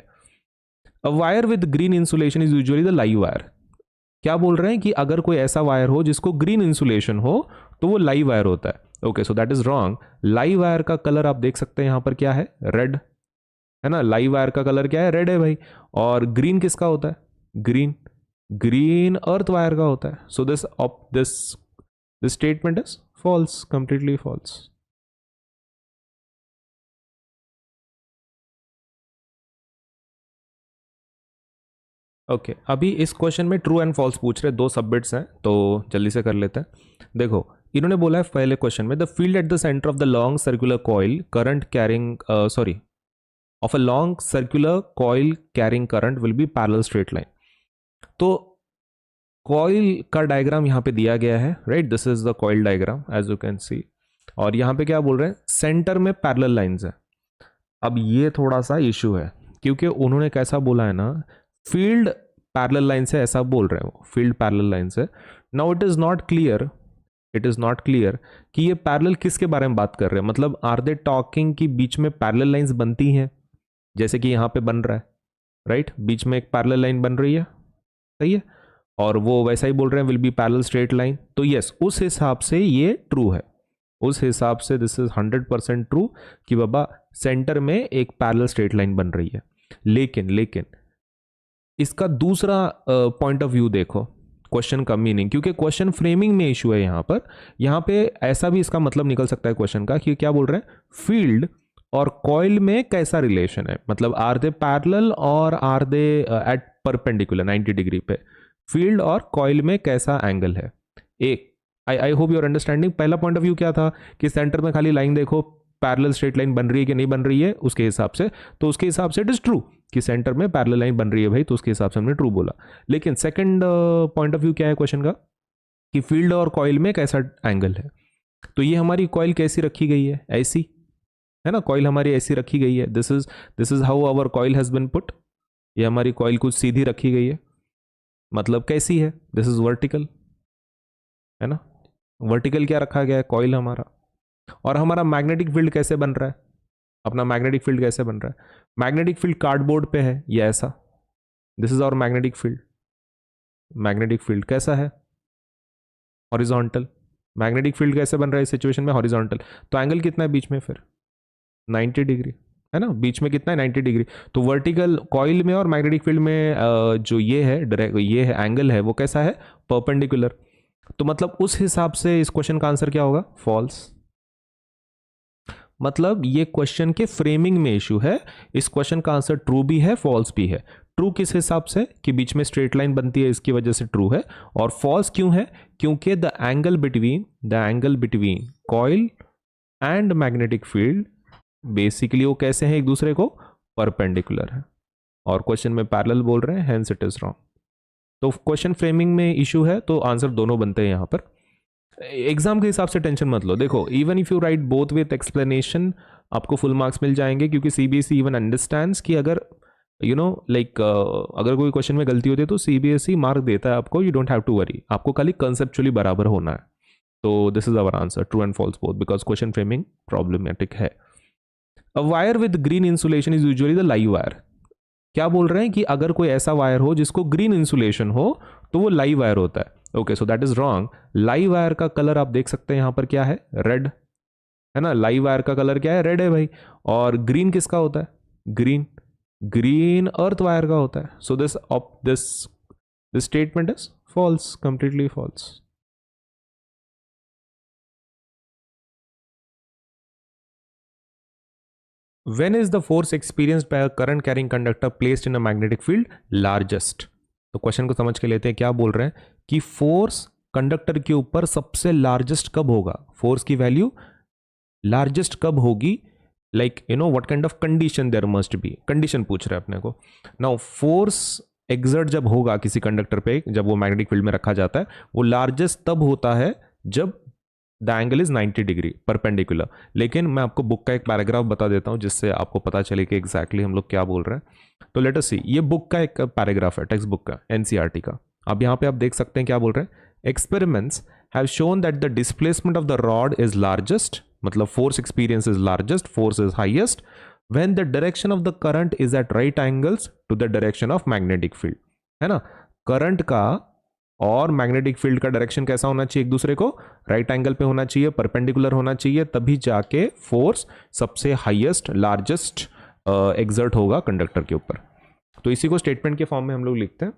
A wire with green insulation is usually the live wire. क्या बोल रहे हैं कि अगर कोई ऐसा वायर हो जिसको ग्रीन इंसुलेशन हो तो वो लाइव वायर होता है। Okay, so that is wrong. Live wire का कलर आप देख सकते हैं यहाँ पर क्या है, रेड, है ना, लाइव वायर का कलर क्या है, रेड है भाई। और ग्रीन किसका होता है, ग्रीन अर्थ वायर का होता है। So this statement is false, completely false. Okay, अभी इस क्वेश्चन में ट्रू एंड फॉल्स पूछ रहे, दो सबबिट्स हैं तो जल्दी से कर लेते हैं। देखो इन्होंने बोला है पहले क्वेश्चन में, the field at the centre of the long circular coil current carrying of a long circular coil carrying current will be parallel straight line. तो कॉइल का डायग्राम यहाँ पे दिया गया है, right, this is the coil diagram as you can see, और यहाँ पे क्या बोल रहे हैं, सेंटर में पैरेलल लाइंस है। अब ये थोड़ा सा इशू है, क्योंकि उन्होंने कैसा बोला है ना, फील्ड पैरेलल लाइन से, ऐसा बोल रहे हैं वो, फील्ड पैरेलल लाइन से। Now it is not clear कि ये पैरेलल किसके बारे में बात कर रहे हैं, मतलब आर दे टॉकिंग कि बीच में पैरेलल लाइंस बनती हैं, जैसे कि यहाँ पे बन रहा है, राइट, बीच में एक पैरेलल लाइन बन रही है, सही है, और वो वैसा ही बोल रहे हैं will be parallel straight line, तो यस उस हिसाब से ये ट्रू है, उस हिसाब से दिस इज 100% ट्रू कि बाबा सेंटर में एक पैरेलल स्ट्रेट लाइन बन रही है। लेकिन इसका दूसरा पॉइंट ऑफ व्यू देखो, क्वेश्चन का मीनिंग, क्योंकि क्वेश्चन फ्रेमिंग में इशू है यहाँ पे ऐसा भी इसका मतलब निकल सकता है क्वेश्चन का कि क्या बोल रहे हैं, फील्ड और कॉइल में कैसा रिलेशन है, मतलब आर दे पैरेलल और are they at perpendicular 90 degree पे, फील्ड और कॉइल में कैसा एंगल है। एक आई होप यूर अंडरस्टैंडिंग। पहला पॉइंट ऑफ व्यू क्या था कि सेंटर में खाली लाइन देखो, पैरेलल स्ट्रेट लाइन बन रही है कि नहीं बन रही है उसके हिसाब से, तो उसके हिसाब से इट इज ट्रू कि सेंटर में पैरेलल लाइन बन रही है भाई, तो उसके हिसाब से हमने ट्रू बोला। लेकिन सेकंड पॉइंट ऑफ व्यू क्या है क्वेश्चन का कि फील्ड और कॉइल में कैसा एंगल है, तो ये हमारी कॉइल कैसी रखी गई है, ऐसी, है ना, कॉइल हमारी ऐसी रखी गई है, this is how our coil has been put, ये हमारी कॉइल कुछ सीधी रखी गई है, मतलब कैसी है, दिस इज वर्टिकल, है ना, वर्टिकल क्या रखा गया है, कॉइल हमारा। और हमारा मैग्नेटिक फील्ड कैसे बन रहा है, अपना मैग्नेटिक फील्ड कैसे बन रहा है, मैग्नेटिक फील्ड कार्डबोर्ड पे है या ऐसा, this is our magnetic field, magnetic field कैसा है, हॉरिजॉन्टल। मैग्नेटिक फील्ड कैसे बन रहा है इस सिचुएशन में, हॉरिजॉन्टल। तो एंगल कितना है बीच में फिर, 90 डिग्री, है ना, बीच में कितना है 90 डिग्री। तो वर्टिकल कॉइल में और मैग्नेटिक फील्ड में जो ये है डायरेक्ट, ये है एंगल है, वो कैसा है, परपेंडिकुलर। तो मतलब उस हिसाब से इस क्वेश्चन का आंसर क्या होगा, फॉल्स। मतलब ये क्वेश्चन के फ्रेमिंग में इशू है। इस क्वेश्चन का आंसर ट्रू भी है, फॉल्स भी है। ट्रू किस हिसाब से कि बीच में स्ट्रेट लाइन बनती है, इसकी वजह से ट्रू है। और फॉल्स क्यों है, क्योंकि the angle between coil and magnetic field basically वो कैसे हैं एक दूसरे को, परपेंडिकुलर है। और क्वेश्चन में पैरेलल बोल रहे हैं, हेंस इट इज रॉन्ग। तो क्वेश्चन फ्रेमिंग में इशू है, तो आंसर दोनों बनते हैं यहां पर। एग्जाम के हिसाब से टेंशन मत लो। देखो, even if you right both with explanation, आपको फुल मार्क्स मिल जाएंगे, क्योंकि सीबीएसई इवन अंडरस्टैंड्स कि अगर लाइक अगर कोई क्वेश्चन में गलती होती है तो सीबीएसई मार्क देता है आपको, you don't have to worry, आपको खाली कंसेप्चुअली बराबर होना है। तो this is our answer, true and false both, because question framing problematic है। A wire with green insulation is usually the live wire. क्या बोल रहे हैं कि अगर कोई ऐसा वायर हो जिसको ग्रीन इंसुलेशन हो तो वो लाइव वायर होता है। Okay, so that is wrong. Live wire का कलर आप देख सकते हैं यहां पर क्या है, रेड, है ना। लाइव वायर का कलर क्या है, रेड है भाई। और ग्रीन किसका होता है, ग्रीन अर्थ वायर का होता है। So this statement is false, completely false. When is the force experienced by a current carrying conductor placed in a magnetic field largest? तो क्वेश्चन को समझ के लेते हैं, क्या बोल रहे हैं कि फोर्स कंडक्टर के ऊपर सबसे लार्जेस्ट कब होगा, फोर्स की वैल्यू लार्जेस्ट कब होगी, like what kind of condition there must be, condition पूछ रहे हैं अपने को। नाउ फोर्स एक्सर्ट जब होगा किसी कंडक्टर पे, जब वो मैग्नेटिक फील्ड में रखा जाता है, वो लार्जेस्ट तब होता है जब the angle is 90 degree perpendicular. लेकिन मैं आपको बुक का एक पैराग्राफ बता देता हूं, जिससे आपको पता चले कि एग्जैक्टली हम लोग क्या बोल रहे हैं। तो लेट अस सी, ये बुक का एक पैराग्राफ है, टेक्स्ट बुक का, एनसीईआरटी का। अब यहाँ पे आप देख सकते हैं क्या बोल रहे हैं, experiments have shown that the displacement of the rod is largest, मतलब force experience is largest, force is highest when the direction of the current is at right angles to the direction of magnetic field, है ना। Current का और magnetic field का direction कैसा होना चाहिए, एक दूसरे को राइट एंगल पे होना चाहिए, परपेंडिकुलर होना चाहिए, तभी जाके फोर्स सबसे हाईएस्ट लार्जेस्ट एक्सर्ट होगा कंडक्टर के ऊपर। तो इसी को स्टेटमेंट के फॉर्म में हम लोग लिखते हैं,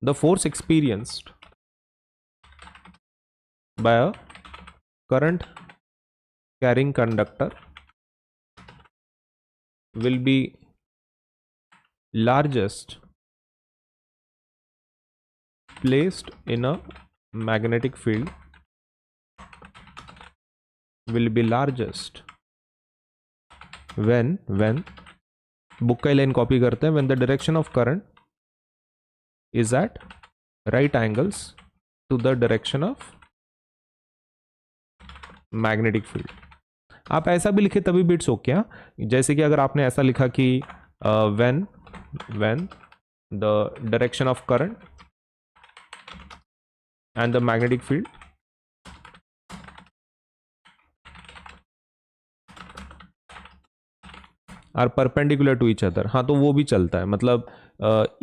the force experienced bye a current carrying conductor will be largest placed in a magnetic field will be largest when book का लाइन कॉपी करते हैं, when the direction of current is at right angles to the direction of magnetic field। आप ऐसा भी लिखे तभी bits हो क्या, जैसे कि अगर आपने ऐसा लिखा कि when the direction of current and the magnetic field are perpendicular to each other, हाँ तो वो भी चलता है। मतलब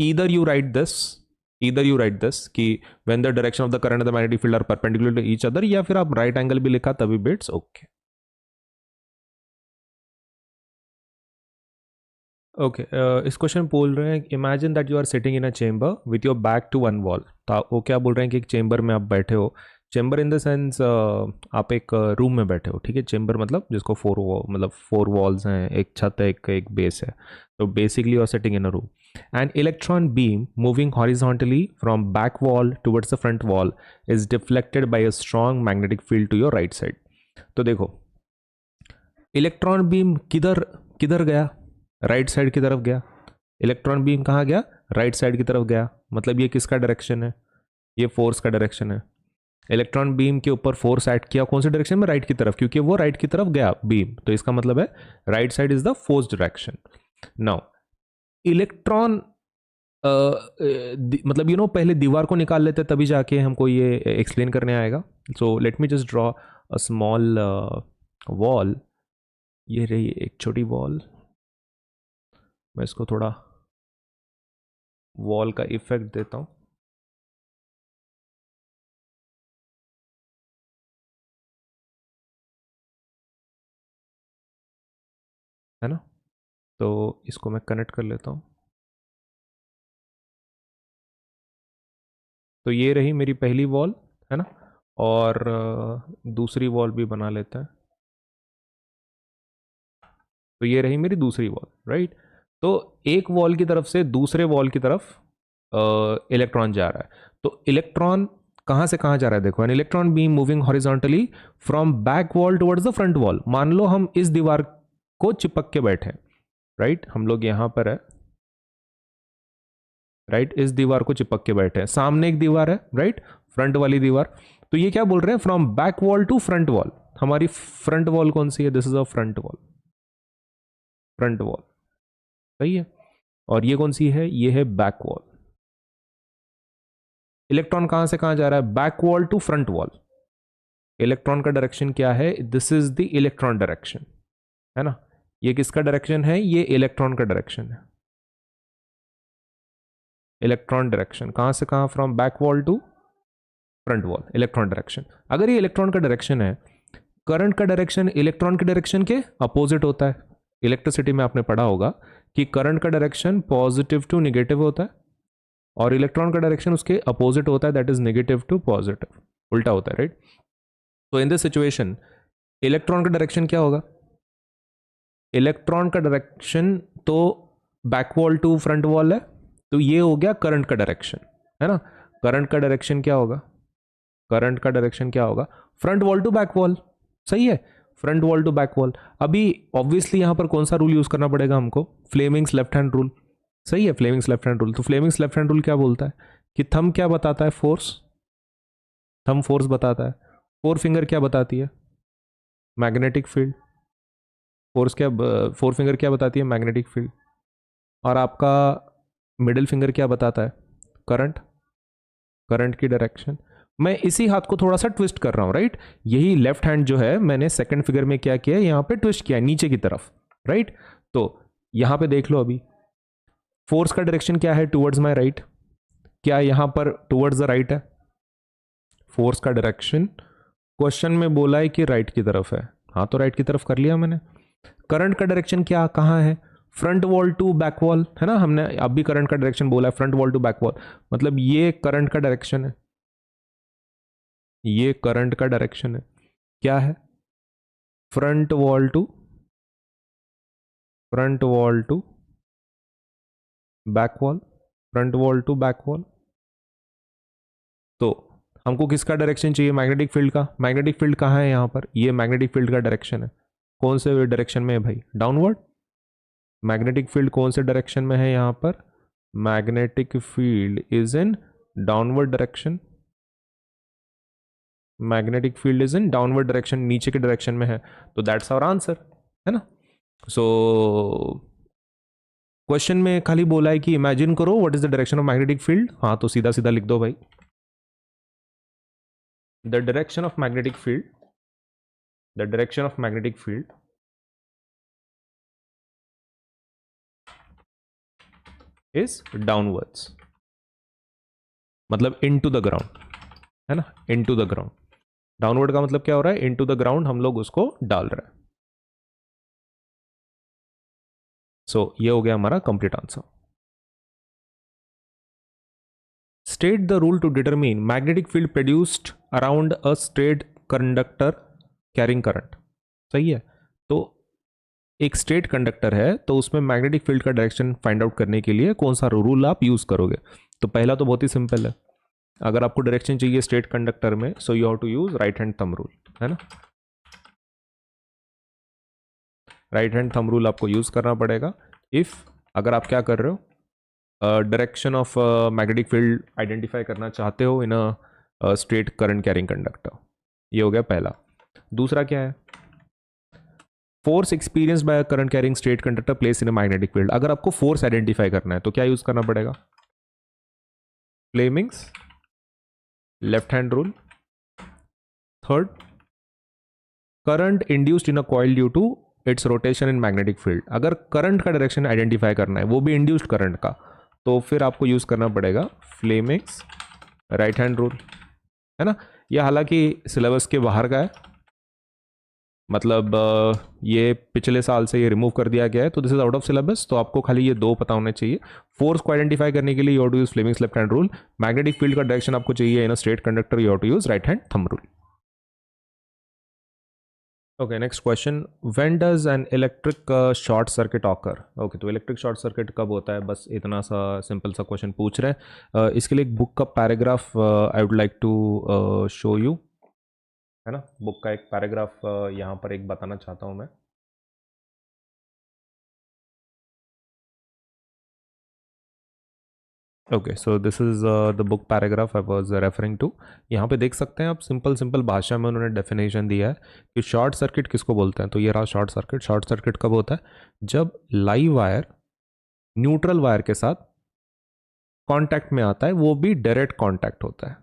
either you write this कि when the direction of the current and the magnetic field are perpendicular to each other, या फिर आप राइट एंगल भी लिखा तभी बिट्स ओके। ओके, इस क्वेश्चन बोल रहे हैं, imagine that you are sitting in a chamber with your back to one wall. तो वो क्या बोल रहे हैं कि एक चेंबर में आप बैठे हो, चेंबर इन द सेंस आप एक रूम में बैठे हो, ठीक है। चेंबर मतलब जिसको फोर वॉल्स हैं, एक छत है, एक बेस है। तो basically you are sitting in a room and electron beam moving horizontally from back wall towards the front wall is deflected by a strong magnetic field to your right side. तो देखो, electron beam किधर किधर गया, right side की तरफ गया। Electron beam कहाँ गया, राइट साइड की तरफ गया। मतलब ये किसका डायरेक्शन है, ये फोर्स का डायरेक्शन है। इलेक्ट्रॉन बीम के ऊपर फोर्स एक्ट किया कौन से डायरेक्शन में, राइट की तरफ, क्योंकि वो राइट की तरफ गया बीम, तो इसका मतलब है right side is the force direction. Now electron मतलब पहले दीवार को निकाल लेते तभी जाके हमको ये एक्सप्लेन करने आएगा। So let me just draw a small wall. ये रही एक छोटी वॉल, मैं इसको थोड़ा वॉल का इफेक्ट देता हूँ। है ना, तो इसको मैं कनेक्ट कर लेता हूँ। तो ये रही मेरी पहली वॉल, है ना, और दूसरी वॉल भी बना लेते हैं। तो ये रही मेरी दूसरी वॉल, राइट। तो एक वॉल की तरफ से दूसरे वॉल की तरफ इलेक्ट्रॉन जा रहा है। तो इलेक्ट्रॉन कहाँ से कहाँ जा रहा है, देखो, an electron beam moving horizontally from back wall towards the front wall. मान लो हम इस दीवार को चिपक के बैठे, राइट, हम लोग यहां पर है, राइट, इस दीवार को चिपक के बैठे हैं, सामने एक दीवार है, राइट, फ्रंट वाली दीवार। तो ये क्या बोल रहे हैं, from back wall to front wall. हमारी फ्रंट वॉल कौन सी है, this is a front wall, front wall, सही है। और ये कौन सी है, ये है बैक वॉल। इलेक्ट्रॉन कहां से कहां जा रहा है, back wall to front wall. Electron का डायरेक्शन क्या है, this is the electron direction, है ना। ये किसका डायरेक्शन है, ये इलेक्ट्रॉन का डायरेक्शन है। इलेक्ट्रॉन डायरेक्शन कहां से कहां, from back wall to front wall, electron direction. अगर ये इलेक्ट्रॉन का डायरेक्शन है, करंट का डायरेक्शन इलेक्ट्रॉन के डायरेक्शन के अपोजिट होता है। इलेक्ट्रिसिटी में आपने पढ़ा होगा कि करंट का डायरेक्शन पॉजिटिव टू निगेटिव होता है और इलेक्ट्रॉन का डायरेक्शन उसके अपोजिट होता है, that is negative to positive, उल्टा होता है, राइट। तो इन दिस सिचुएशन इलेक्ट्रॉन का डायरेक्शन क्या होगा, इलेक्ट्रॉन का डायरेक्शन तो back wall to front wall है, तो ये हो गया करंट का डायरेक्शन, है ना। करंट का डायरेक्शन क्या होगा, करंट का डायरेक्शन क्या होगा, front wall to back wall, सही है, front wall to back wall. अभी ऑब्वियसली यहां पर कौन सा रूल यूज करना पड़ेगा हमको, फ्लेमिंग्स लेफ्ट हैंड रूल, सही है, फ्लेमिंग्स लेफ्ट हैंड रूल। तो फ्लेमिंग्स लेफ्ट हैंड रूल क्या बोलता है कि थंब क्या बताता है, फोर्स, थंब फोर्स बताता है। फोर फिंगर क्या बताती है, मैग्नेटिक फील्ड। फोर्स क्या, फोर फिंगर क्या बताती है, मैग्नेटिक फील्ड। और आपका मिडिल फिंगर क्या बताता है, करंट, करंट की डायरेक्शन। मैं इसी हाथ को थोड़ा सा ट्विस्ट कर रहा हूं, राइट। यही लेफ्ट हैंड जो है मैंने सेकंड फिगर में क्या किया है, यहां पे ट्विस्ट किया है नीचे की तरफ, राइट। तो यहां पे देख लो, अभी फोर्स का डायरेक्शन क्या है, टुवर्ड्स माय राइट। क्या यहां पर टुवर्ड्स द राइट है, फोर्स का डायरेक्शन क्वेश्चन में बोला है कि राइट की तरफ है, हाँ, तो राइट की तरफ कर लिया मैंने। करंट का डायरेक्शन क्या कहाँ है, front wall to back wall, है ना, हमने अभी करंट का डायरेक्शन बोला है, front wall to back wall, मतलब ये करंट का डायरेक्शन है, ये करंट का डायरेक्शन है, क्या है, front wall to, front wall to back wall, front wall to back wall. तो हमको किसका डायरेक्शन चाहिए, मैग्नेटिक फील्ड का। मैग्नेटिक फील्ड कहाँ है, यहां पर, ये मैग्नेटिक फील्ड का डायरेक्शन है, कौन से डायरेक्शन में है भाई, डाउनवर्ड। मैग्नेटिक फील्ड कौन से डायरेक्शन में है यहां पर, magnetic field is in downward direction, magnetic field is in downward direction, नीचे के डायरेक्शन में है, तो दैट्स आवर आंसर, है ना। सो क्वेश्चन में खाली बोला है कि इमेजिन करो what is the direction of magnetic field, हाँ, तो सीधा सीधा लिख दो भाई, the direction of magnetic field, the direction of magnetic field is downwards, मतलब इनटू द ग्राउंड, है ना, इनटू द ग्राउंड। डाउनवर्ड का मतलब क्या हो रहा है, इनटू द ग्राउंड हम लोग उसको डाल रहे हैं। सो ये हो गया हमारा complete answer. State the rule to determine magnetic field produced around a straight conductor carrying current, सही है। तो एक स्ट्रेट कंडक्टर है, तो उसमें मैग्नेटिक फील्ड का डायरेक्शन फाइंड आउट करने के लिए कौन सा रूल आप यूज करोगे। तो पहला तो बहुत ही सिंपल है, अगर आपको डायरेक्शन चाहिए स्ट्रेट कंडक्टर में, so you have to use right hand thumb rule, है ना। राइट हैंड थंब रूल आपको यूज करना पड़ेगा इफ, अगर आप क्या कर रहे हो, direction of magnetic field identify करना चाहते हो in a straight current carrying conductor. ये हो गया पहला। दूसरा क्या है, force experience by current carrying straight conductor place in a magnetic field. अगर आपको फोर्स आइडेंटिफाई करना है तो क्या यूज करना पड़ेगा, Fleming's left hand rule. Third, current induced in a coil due to its rotation in magnetic field. अगर current का डायरेक्शन आइडेंटिफाई करना है, वो भी इंड्यूस्ड करंट का, तो फिर आपको यूज़ करना पड़ेगा फ्लेमिंग्स राइट हैंड रूल, है ना। ये हालांकि सिलेबस के बाहर का है, मतलब ये पिछले साल से ये रिमूव कर दिया गया है, तो this is out of syllabus. तो आपको खाली ये दो पता होने चाहिए। फोर्स को आइडेंटिफाई करने के लिए you have to use Fleming's left hand rule. Magnetic field का डायरेक्शन आपको चाहिए in a straight conductor, you have to use right hand thumb rule. Okay, next question, when does an electric short circuit occur. Okay, तो electric short circuit कब होता है, बस इतना सा सिंपल सा क्वेश्चन पूछ रहे हैं। इसके लिए एक बुक का paragraph I would like to show you, है ना। बुक का एक पैराग्राफ यहाँ पर एक बताना चाहता हूँ मैं। Okay, so this is the book paragraph I was referring to. यहाँ पे देख सकते हैं आप, सिंपल सिंपल भाषा में उन्होंने डेफिनेशन दिया है कि शॉर्ट सर्किट किसको बोलते हैं। तो ये रहा शॉर्ट सर्किट। शॉर्ट सर्किट कब होता है, जब लाइव वायर न्यूट्रल वायर के साथ कांटेक्ट में आता है, वो भी डायरेक्ट कांटेक्ट होता है।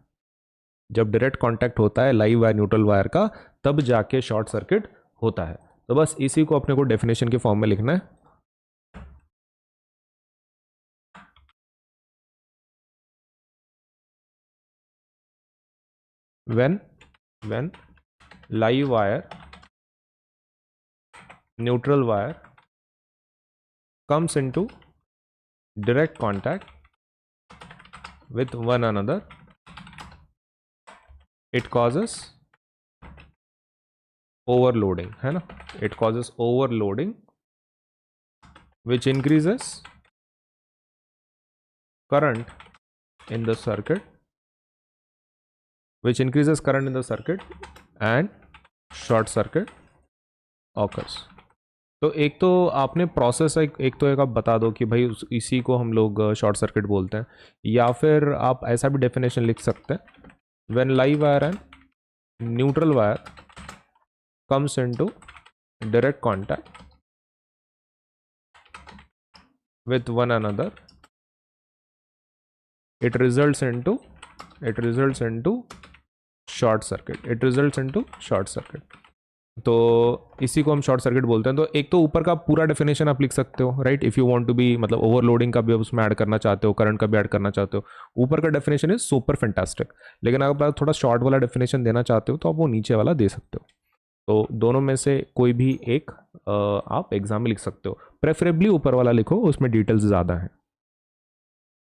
जब डायरेक्ट कांटेक्ट होता है लाइव वायर न्यूट्रल वायर का, तब जाके शॉर्ट सर्किट होता है। तो बस इसी को अपने को डेफिनेशन के फॉर्म में लिखना है। when live wire neutral wire comes into direct contact with one another, it causes overloading, है ना। it causes overloading which increases current in the circuit, and short circuit occurs। तो एक तो आपने प्रोसेस एक तो एक आप बता दो कि भाई इसी को हम लोग शॉर्ट सर्किट बोलते हैं, या फिर आप ऐसा भी डेफिनेशन लिख सकते हैं, when live wire and neutral wire comes into direct contact with one another, it results into short circuit। तो इसी को हम शॉर्ट सर्किट बोलते हैं। तो एक तो ऊपर का पूरा डेफिनेशन आप लिख सकते हो, right, if you want to be, मतलब ओवरलोडिंग का भी उसमें ऐड करना चाहते हो, करंट का भी ऐड करना चाहते हो, ऊपर का डेफिनेशन इज सुपर फैंटास्टिक। लेकिन अगर आप थोड़ा शॉर्ट वाला डेफिनेशन देना चाहते हो तो आप वो नीचे वाला दे सकते हो। तो दोनों में से कोई भी एक आप एग्जाम में लिख सकते हो। प्रेफरेबली ऊपर वाला लिखो, उसमें डिटेल्स ज़्यादा हैं।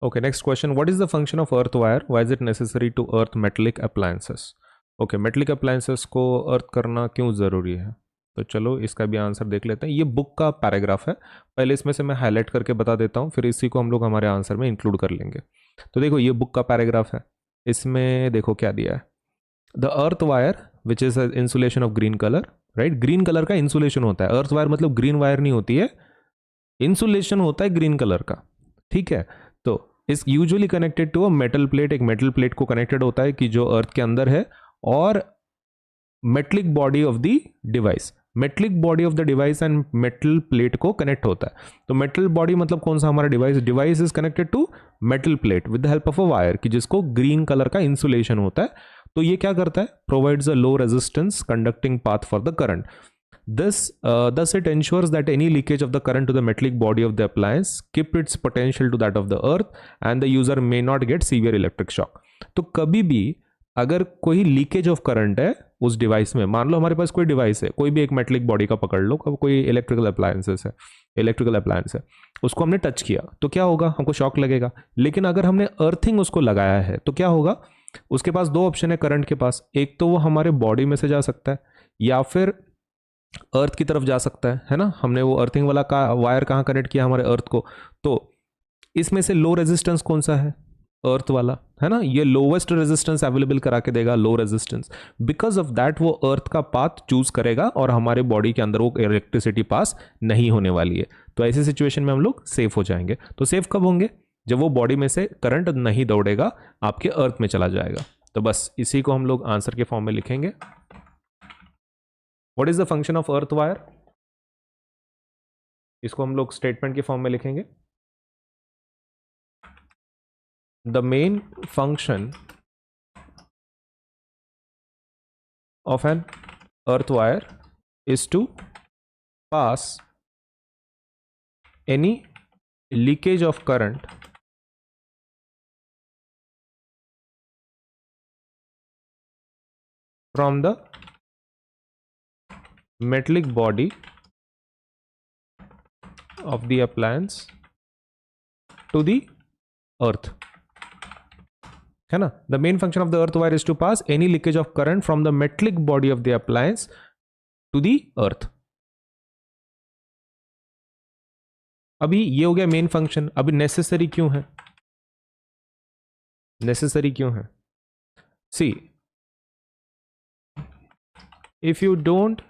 Okay, next question, what is the function of earth wire, why is it necessary to earth metallic appliances. Okay, metallic appliances को अर्थ करना क्यों ज़रूरी है। तो चलो इसका भी आंसर देख लेते हैं। ये बुक का पैराग्राफ है, पहले इसमें से मैं हाईलाइट करके बता देता हूँ, फिर इसी को हम लोग हमारे आंसर में इंक्लूड कर लेंगे। तो देखो ये बुक का पैराग्राफ है, इसमें देखो क्या दिया है। The earth wire which is insulation of green colour, right, green colour का इंसुलेशन होता है। अर्थ वायर मतलब ग्रीन वायर नहीं होती है, इंसुलेशन होता है ग्रीन कलर का, ठीक है। तो इस usually connected to a metal plate, एक मेटल प्लेट को कनेक्टेड होता है कि जो अर्थ के अंदर है, और metallic body of the device, metallic body of the device and metal plate को कनेक्ट होता है। तो मेटल बॉडी मतलब कौन सा हमारा device is connected to metal plate with the help of a wire, कि जिसको ग्रीन कलर का इंसुलेशन होता है। तो ये क्या करता है, provides a low resistance conducting path for the current. Thus it ensures that any leakage of the current to the metallic body of the appliance keep its potential to that of the earth and the user may not get severe electric shock। तो कभी भी अगर कोई leakage of current है उस device में, मान लो हमारे पास कोई डिवाइस है, कोई भी एक मेटलिक बॉडी का पकड़ लो, कोई इलेक्ट्रिकल अप्लायंस है, उसको हमने टच किया तो क्या होगा, हमको शॉक लगेगा। लेकिन अगर हमने अर्थिंग उसको लगाया है तो क्या होगा, उसके पास दो ऑप्शन है करंट के पास, एक तो वो हमारे बॉडी में से जा सकता है या फिर अर्थ की तरफ जा सकता है ना। हमने वो अर्थिंग वाला का वायर कहाँ कनेक्ट किया, हमारे अर्थ को। तो इसमें से लो रेजिस्टेंस कौन सा है, अर्थ वाला, है ना। ये लोवेस्ट रेजिस्टेंस अवेलेबल करा के देगा, low resistance. Because of that वो अर्थ का पाथ चूज करेगा और हमारे बॉडी के अंदर वो इलेक्ट्रिसिटी पास नहीं होने वाली है। तो ऐसी सिचुएशन में हम लोग सेफ हो जाएंगे। तो सेफ कब होंगे, जब वो बॉडी में से करंट नहीं दौड़ेगा, आपके अर्थ में चला जाएगा। तो बस इसी को हम लोग आंसर के फॉर्म में लिखेंगे। What is the function of earth wire, इसको हम लोग स्टेटमेंट के फॉर्म में लिखेंगे। The main function of an earth wire is to pass any leakage of current from the metallic body of the appliance to the earth, है ना. The main function of the earth wire is to pass any leakage of current from the metallic body of the appliance to the earth. अभी ये हो गया main function. अभी necessary क्यों है? Necessary क्यों है? See, if you don't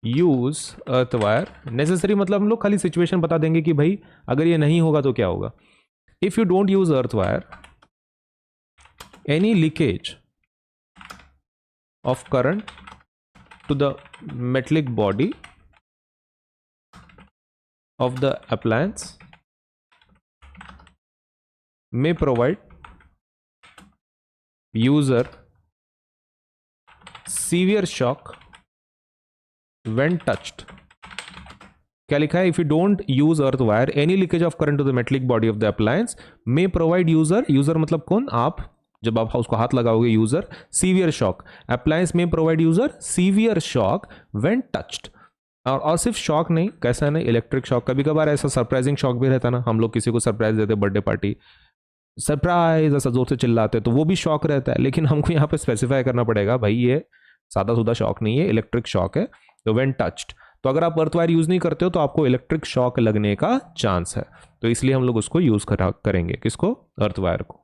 use earth wire, necessary मतलब हम लोग खाली सिचुएशन बता देंगे कि भाई अगर ये नहीं होगा तो क्या होगा. If you don't use earth wire, any leakage of current to the metallic body of the appliance may provide user severe shock when touched. क्या लिखा है? If you don't use earth wire, any leakage of current to the metallic body of the appliance may provide user, user मतलब कौन? आप, जब आप उसको हाथ लगाओगे यूजर, सीवियर शॉक. अप्लायंस में provide user severe shock when touched. और सिर्फ शॉक नहीं, कैसा नहीं, इलेक्ट्रिक शॉक. कभी कभार ऐसा सरप्राइजिंग शॉक भी रहता ना, हम लोग किसी को सरप्राइज देते, बर्थडे पार्टी, सरप्राइज ऐसा जोर से चिल्लाते, तो वो भी शॉक रहता है. लेकिन हमको यहाँ पे स्पेसिफाई करना पड़ेगा भाई ये सादा सुदा शॉक नहीं है, इलेक्ट्रिक शॉक है. तो व्हेन टच्ड, तो अगर आप अर्थ वायर यूज नहीं करते हो तो आपको इलेक्ट्रिक शॉक लगने का चांस है. तो इसलिए हम लोग उसको यूज करेंगे. किसको? अर्थ वायर को.